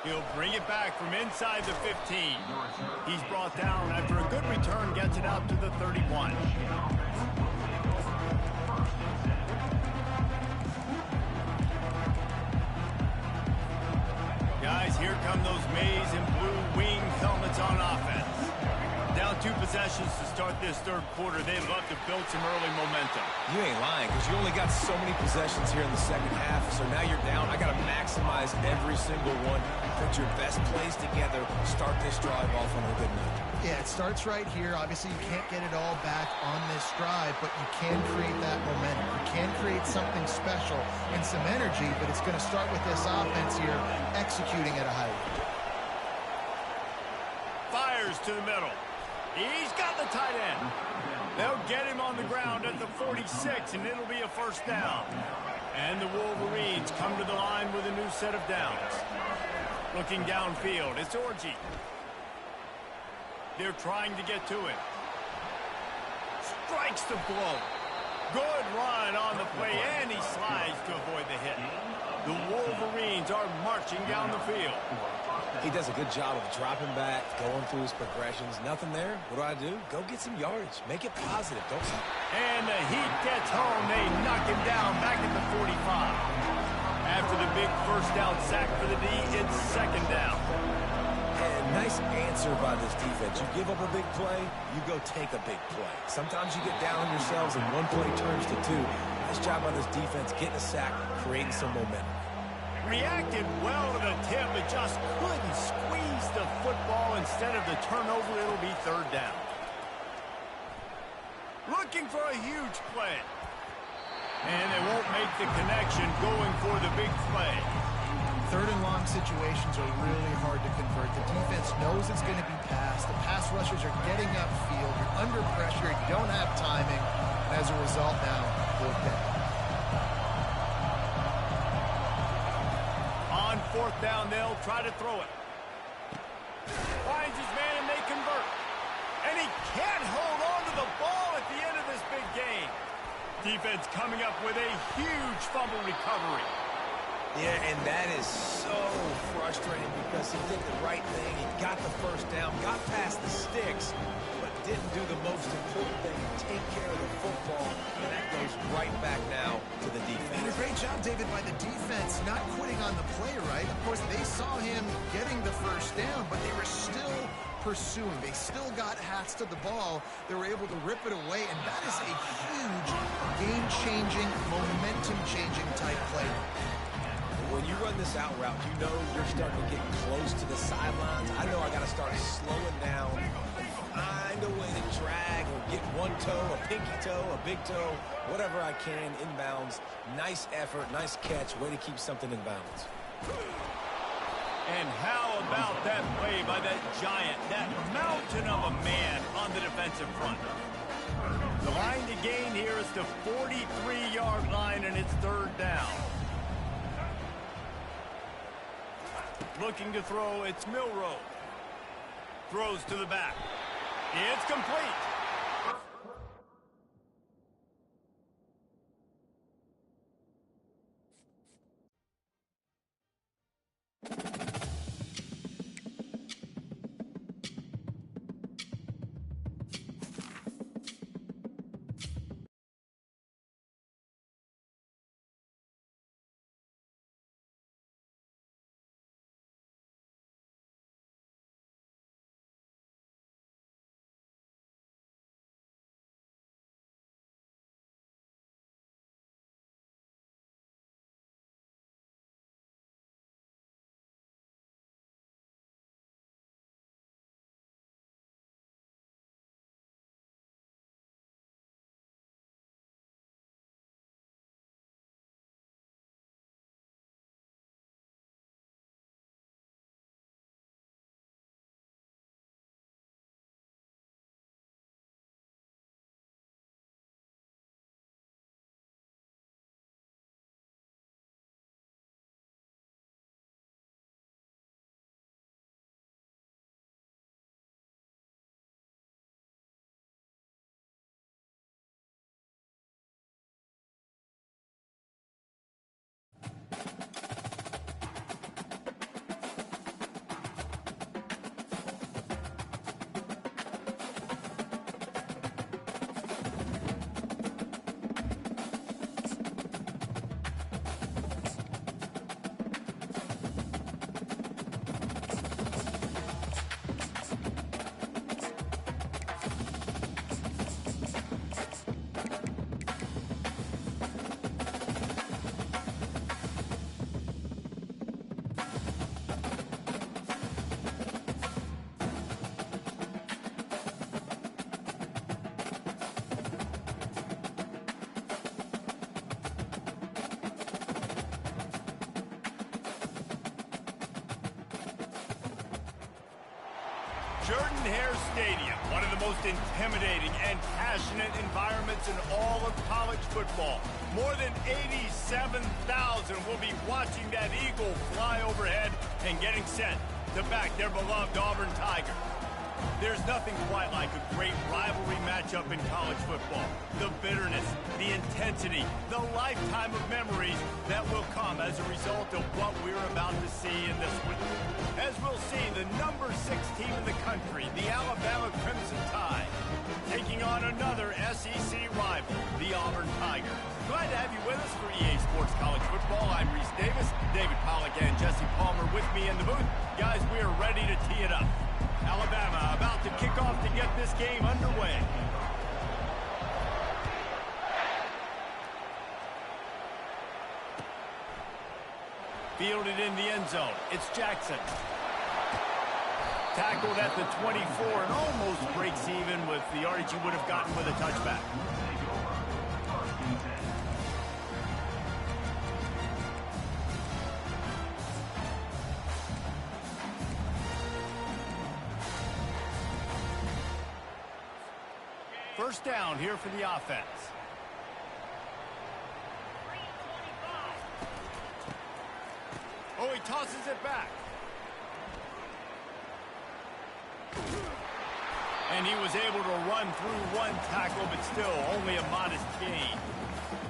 He'll bring it back from inside the 15. He's brought down after a good return gets it out to the 31. Guys, here come those maize and blue wing helmets on offense. Down 2 possessions to start this third quarter. They'd love to build some early momentum. You ain't lying, because you only got so many possessions here in the second half, so now you're down. I got to maximize every single one. Put your best plays together. Start this drive off on a good note. Yeah, it starts right here. Obviously, you can't get it all back on this drive, but you can create that momentum. You can create something special and some energy, but it's going to start with this offense here executing at a high rate. Fires to the middle. He's got the tight end. They'll get him on the ground at the 46, and it'll be a first down. And the Wolverines come to the line with a new set of downs. Looking downfield, it's Orji. They're trying to get to him. Strikes the blow. Good run on the play, and he slides to avoid the hit. The Wolverines are marching down the field. He does a good job of dropping back, going through his progressions. Nothing there. What do? Go get some yardage. Make it positive, don't you? And the heat gets home. They knock him down back at the 45. After the big first down sack for the D, it's second down. And nice answer by this defense. You give up a big play, you go take a big play. Sometimes you get down on yourselves and one play turns to 2. Nice job by this defense, getting a sack, creating some momentum. Reacted well to the tip, but just couldn't squeeze the football. Instead of the turnover, it'll be third down. Looking for a huge play. And they won't make the connection going for the big play. Third and long situations are really hard to convert. The defense knows it's going to be passed. The pass rushers are getting upfield. You're under pressure. You don't have timing. And as a result now, fourth down. On fourth down, they'll try to throw it. Finds his man and they convert. And he can't hold on to the ball at the end of this big game. Defense coming up with a huge fumble recovery. Yeah, and that is so frustrating because he did the right thing. He got the first down, got past the sticks, but didn't do the most important thing, take care of the football. And that goes right back now to the defense. And a great job, David, by the defense not quitting on the play, right? Of course, they saw him getting the first down, but they were still pursuing. They still got hats to the ball. They were able to rip it away, and that is a huge game-changing, momentum-changing type play. When you run this out route, you know you're starting to get close to the sidelines. I know I got to start slowing down, find a way to drag or get one toe, a pinky toe, a big toe, whatever I can inbounds. Nice effort, nice catch, way to keep something in bounds. And how about that play by that giant, that mountain of a man on the defensive front? The line to gain here is the 43-yard line, and it's third down. Looking to throw, it's Milrow. Throws to the back. It's complete. Jordan-Hare Stadium, one of the most intimidating and passionate environments in all of college football. More than 87,000 will be watching that eagle fly overhead and getting set to back their beloved Auburn Tigers. There's nothing quite like a great rivalry matchup in college football. The bitterness, the intensity, the lifetime of memories that will come as a result of what we're about to see in this one. As we'll see, the number 6 team in the country, the Alabama Crimson Tide, taking on another SEC rival, the Auburn Tigers. Glad to have you with us for EA Sports College Football. I'm Reese Davis, David Pollack and Jesse Palmer with me in the booth. Guys, we are ready to tee it up. Alabama about to kick off to get this game underway. Fielded in the end zone. It's Jackson. Tackled at the 24 and almost breaks even with the yardage he would have gotten with a touchback. First down here for the offense. Oh, he tosses it back. And he was able to run through one tackle, but still only a modest gain.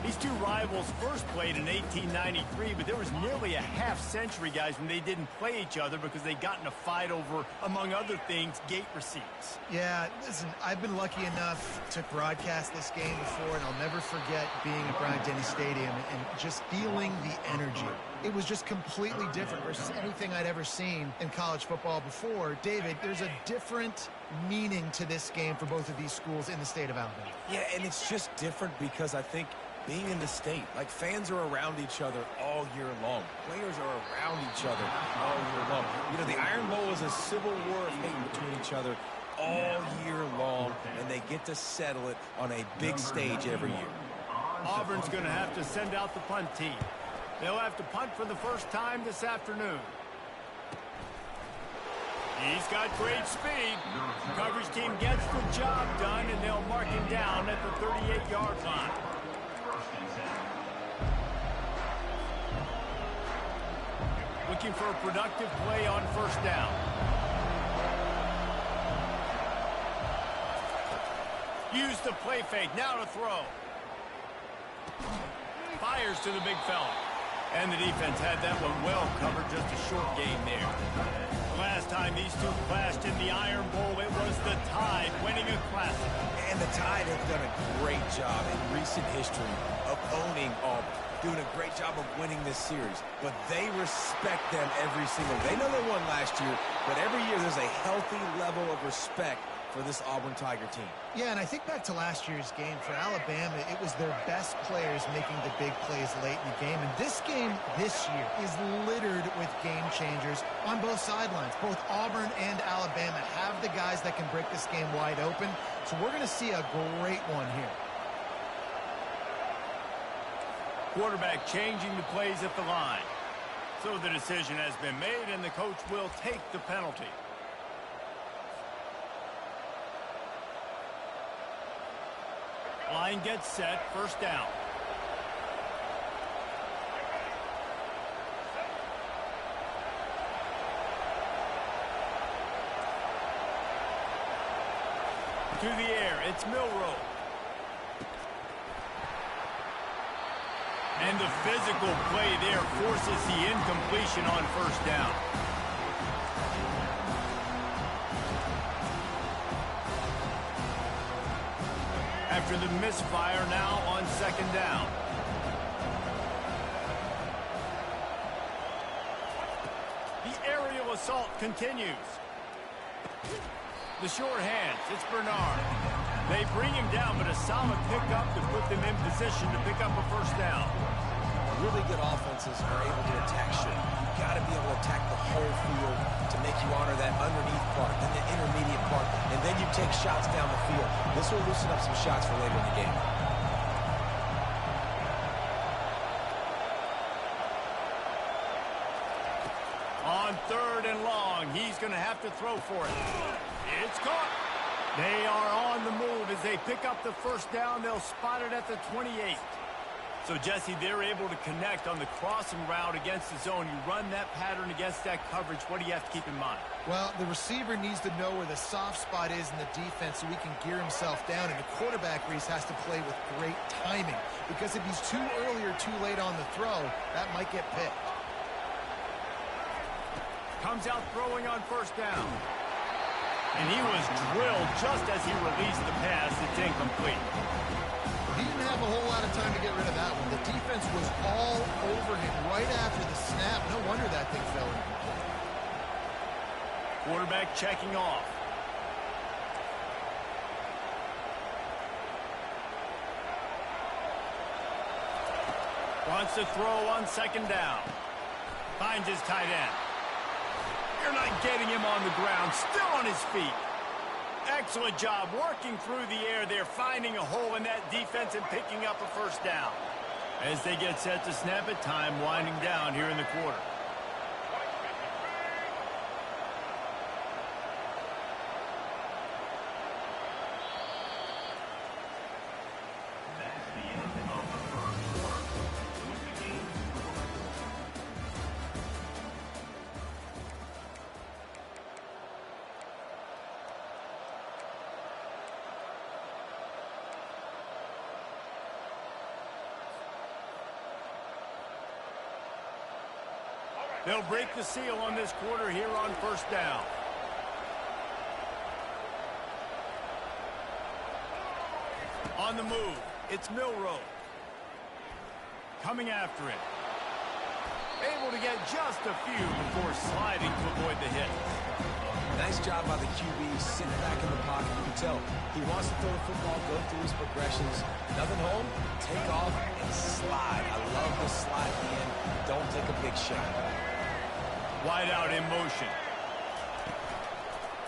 These two rivals first played in 1893, but there was nearly a half-century, guys, when they didn't play each other because they got in a fight over, among other things, gate receipts. Yeah, listen, I've been lucky enough to broadcast this game before, and I'll never forget being at Bryant-Denny Stadium and just feeling the energy. It was just completely different versus anything I'd ever seen in college football before. David, there's a different meaning to this game for both of these schools in the state of Alabama. Yeah, and it's just different because I think being in the state, like fans are around each other all year long. Players are around each other all year long. You know, the Iron Bowl is a civil war of hate between each other all year long, and they get to settle it on a big stage every year. Auburn's going to have to send out the punt team. They'll have to punt for the first time this afternoon. He's got great speed. The coverage team gets the job done, and they'll mark him down at the 38-yard line. Looking for a productive play on first down. Use the play fake. Now to throw. Fires to the big fella. And the defense had that one well covered. Just a short gain there. Last time these two clashed in the Iron Bowl, it was the Tide winning a classic. And the Tide have done a great job in recent history of owning Auburn, doing a great job of winning this series. But they respect them every single day. They know they won last year, but every year there's a healthy level of respect for this Auburn Tiger team. Yeah, and I think back to last year's game for Alabama, it was their best players making the big plays late in the game. And this game this year is littered with game changers on both sidelines. Both Auburn and Alabama have the guys that can break this game wide open. So we're going to see a great one here. Quarterback changing the plays at the line. So the decision has been made, and the coach will take the penalty. Line gets set, first down. To the air, it's Milroe. And the physical play there forces the incompletion on first down. After the misfire, now on second down. The aerial assault continues. The short hands, it's Bernard. They bring him down, but a solid pickup to put them in position to pick up a first down. Really good offenses are able to attack short. You've got to be able to attack the whole field to make you honor that underneath part, then the intermediate part, and then you take shots down the field. This will loosen up some shots for later in the game. On 3rd and long, he's going to have to throw for it. It's caught. They are on the move as they pick up the first down. They'll spot it at the 28. So, Jesse, they're able to connect on the crossing route against the zone. You run that pattern against that coverage. What do you have to keep in mind? Well, the receiver needs to know where the soft spot is in the defense so he can gear himself down. And the quarterback, Reese, has to play with great timing. Because if he's too early or too late on the throw, that might get picked. Comes out throwing on first down. And he was drilled just as he released the pass. It's incomplete. He didn't have a whole lot of time to get rid of that one. The defense was all over him right after the snap. No wonder that thing fell incomplete. Quarterback checking off. Wants to throw on second down. Finds his tight end. You're not getting him on the ground. Still on his feet. Excellent job working through the air. They're finding a hole in that defense and picking up a first down. As they get set to snap it, time winding down here in the quarter. They'll break the seal on this quarter here on first down. On the move, it's Milroe. Coming after it. Able to get just a few before sliding to avoid the hit. Nice job by the QB, sitting back in the pocket. You can tell he wants to throw the football, go through his progressions. Nothing home, take off and slide. I love the slide at the end. Don't take a big shot. Wide out in motion.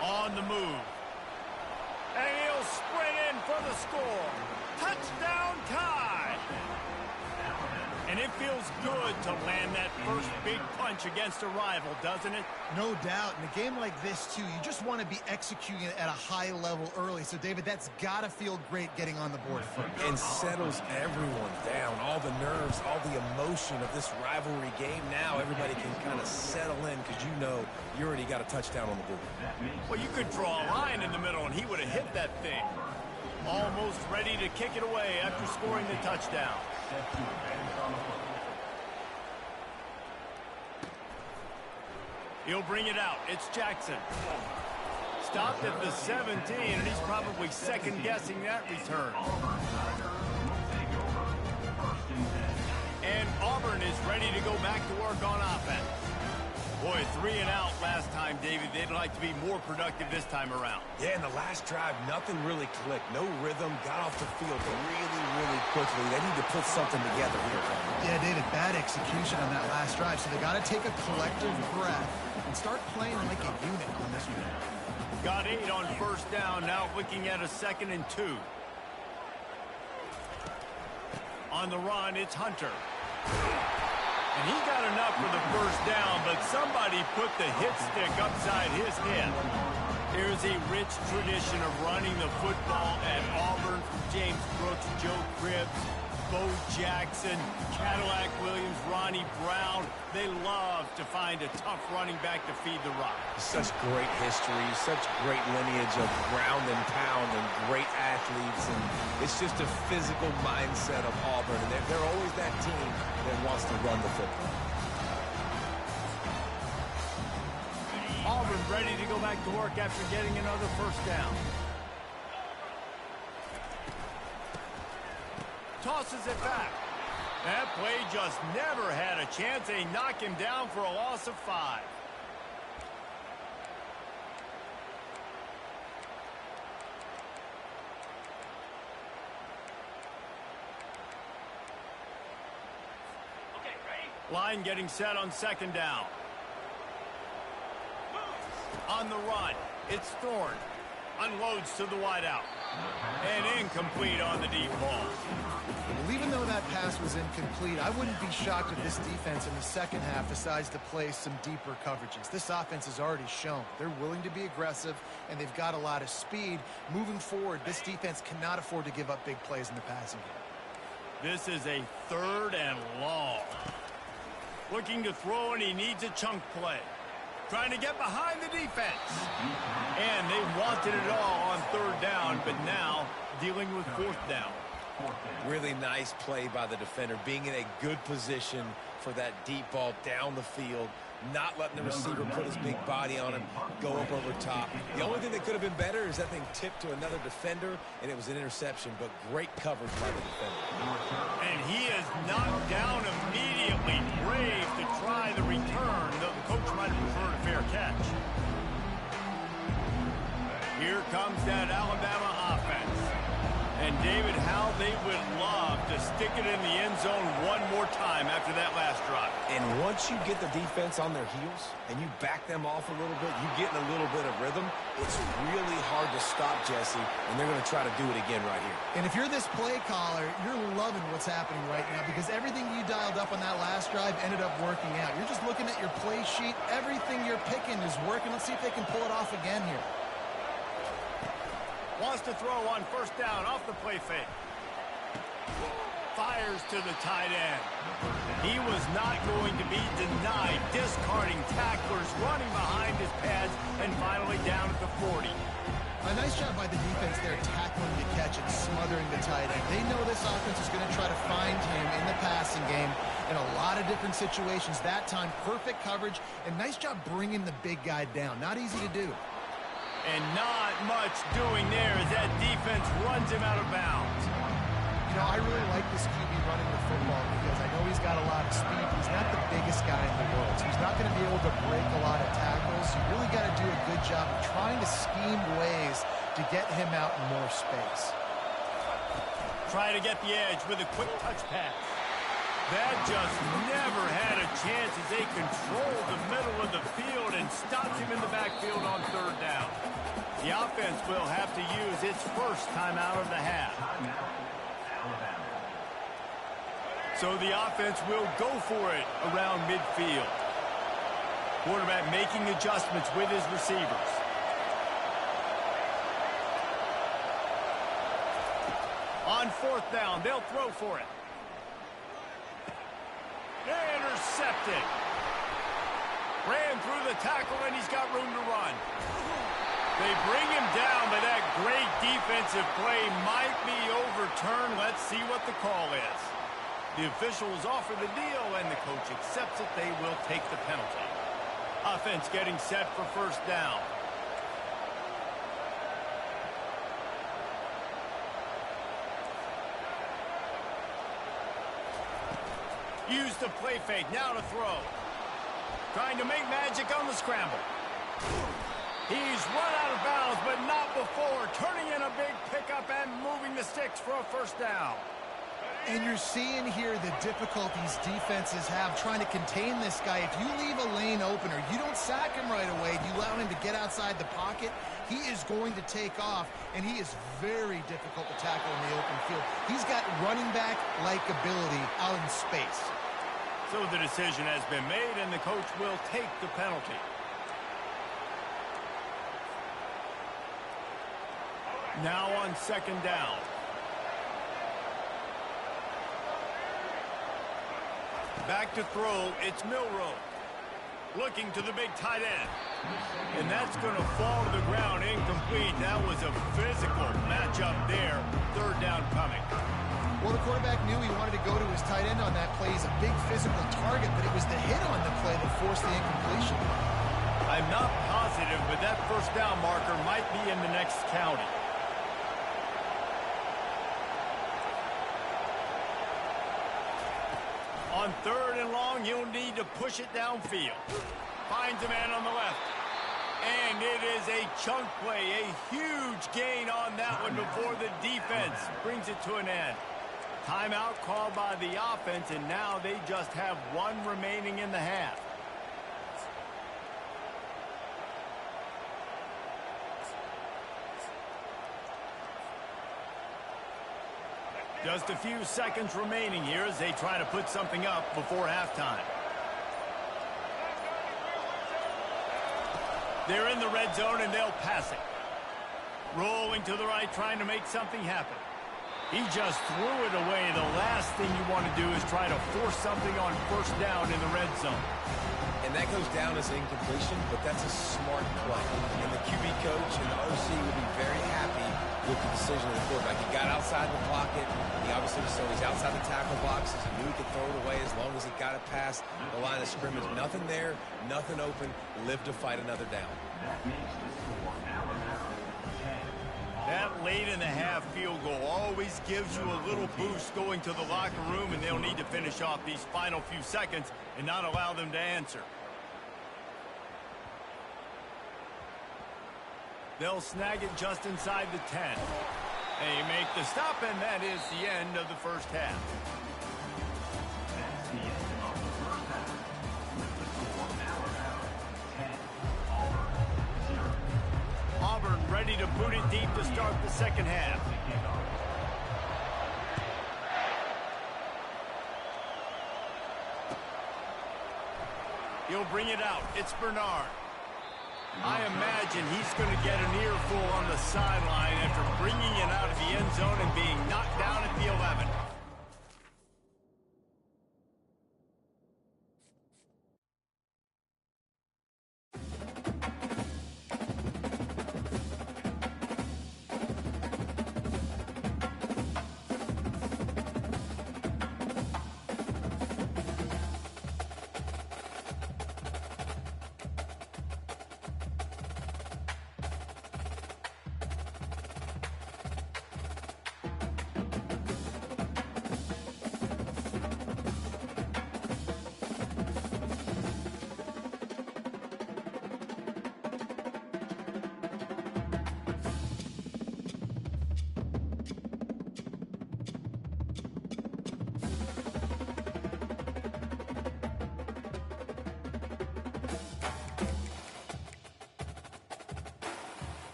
On the move. And he'll sprint in for the score. Touchdown tie. And it feels good to land that first big punch against a rival, doesn't it? No doubt. In a game like this, too, you just want to be executing it at a high level early. So, David, that's got to feel great getting on the board first. And settles everyone down. All the nerves, all the emotion of this rivalry game. Now everybody can kind of settle in because you know you already got a touchdown on the board. Well, you could draw a line in the middle, and he would have hit that thing. Almost ready to kick it away after scoring the touchdown. He'll bring it out. It's Jackson. Stopped at the 17, and he's probably second-guessing that return. And Auburn is ready to go back to work on offense. Boy, 3 and out last time, David. They'd like to be more productive this time around. Yeah, in the last drive, nothing really clicked. No rhythm, got off the field really quickly. They need to put something together here. Yeah, David, bad execution on that last drive. So they got to take a collective breath and start playing like a unit on this one. Got 8 on first down. Now looking at a 2nd and 2. On the run, it's Hunter. And he got enough for the first down, but somebody put the hit stick upside his head. There's a rich tradition of running the football at Auburn from James Brooks, Joe Cribbs, Bo Jackson, Cadillac Williams, Ronnie Brown. They love to find a tough running back to feed the rock. Such great history, such great lineage of ground and pound and great athletes. And it's just a physical mindset of Auburn. And they're always that team that wants to run the football. Auburn ready to go back to work after getting another first down. Tosses it back. That play just never had a chance. They knock him down for a loss of 5. Line getting set on 2nd down. On the run, it's Thorne. Unloads to the wideout. And incomplete on the deep ball. Well, even though that pass was incomplete, I wouldn't be shocked if this defense in the second half decides to play some deeper coverages. This offense has already shown they're willing to be aggressive, and they've got a lot of speed. Moving forward, this defense cannot afford to give up big plays in the passing game. This is a 3rd and long. Looking to throw, and he needs a chunk play. Trying to get behind the defense. And they wanted it all on 3rd down, but now dealing with 4th down. Really nice play by the defender, being in a good position for that deep ball down the field, not letting the receiver put his big body on him, go up over top. The only thing that could have been better is that thing tipped to another defender, and it was an interception, but great coverage by the defender. And he is knocked down immediately. Brave to try the return, though the coach might have preferred a fair catch. Here comes that Alabama offense. And David, how they would love to stick it in the end zone one more time after that last drive. And once you get the defense on their heels and you back them off a little bit, you get in a little bit of rhythm, it's really hard to stop, Jesse, and they're going to try to do it again right here. And if you're this play caller, you're loving what's happening right now because everything you dialed up on that last drive ended up working out. You're just looking at your play sheet. Everything you're picking is working. Let's see if they can pull it off again here. Wants to throw on 1st down off the play fake. Fires to the tight end. He was not going to be denied, discarding tacklers, running behind his pads, and finally down at the 40. A nice job by the defense there, tackling the catch and smothering the tight end. They know this offense is going to try to find him in the passing game in a lot of different situations. That time, perfect coverage, and nice job bringing the big guy down. Not easy to do. And not much doing there as that defense runs him out of bounds. You know, I really like this QB running the football because I know he's got a lot of speed. He's not the biggest guy in the world, so he's not going to be able to break a lot of tackles. You really got to do a good job of trying to scheme ways to get him out in more space. Try to get the edge with a quick touch pass. That just never had a chance as they controlled the middle of the field and stopped him in the backfield on 3rd down. The offense will have to use its first timeout of the half. So the offense will go for it around midfield. Quarterback making adjustments with his receivers. On 4th down, they'll throw for it. Intercepted. Ran through the tackle, and he's got room to run. They bring him down, but that great defensive play might be overturned. Let's see what the call is. The officials offer the deal, and the coach accepts it. They will take the penalty. Offense getting set for 1st down. Use the play fake, now to throw. Trying to make magic on the scramble. He's run out of bounds, but not before. Turning in a big pickup and moving the sticks for a 1st down. And you're seeing here the difficulties defenses have trying to contain this guy. If you leave a lane open or you don't sack him right away, you allow him to get outside the pocket, he is going to take off, and he is very difficult to tackle in the open field. He's got running back-like ability out in space. So the decision has been made, and the coach will take the penalty. Now on 2nd down. Back to throw, it's Milroe. Looking to the big tight end. And that's going to fall to the ground incomplete. That was a physical matchup there. 3rd down coming. Well, the quarterback knew he wanted to go to his tight end on that play. He's a big physical target, but it was the hit on the play that forced the incompletion. I'm not positive, but that 1st down marker might be in the next county. On 3rd and long, you'll need to push it downfield. Finds a man on the left. And it is a chunk play, a huge gain on that one before the defense brings it to an end. Timeout called by the offense, and now they just have 1 remaining in the half. Just a few seconds remaining here as they try to put something up before halftime. They're in the red zone, and they'll pass it. Rolling to the right, trying to make something happen. He just threw it away. The last thing you want to do is try to force something on first down in the red zone. And that goes down as incompletion, but that's a smart play. And the QB coach and the OC will be very happy with the decision of the quarterback. He got outside the pocket. He obviously so he's outside the tackle boxes. He knew he could throw it away as long as he got it past the line of scrimmage. Nothing there, nothing open. Live to fight another down. That late in the half field goal always gives you a little boost going to the locker room, and they'll need to finish off these final few seconds and not allow them to answer. They'll snag it just inside the 10. They make the stop, and that is the end of the first half. Auburn ready to boot it deep to start the second half. He'll bring it out. It's Bernard. I imagine he's going to get an earful on the sideline after bringing it out of the end zone and being knocked down at the 11.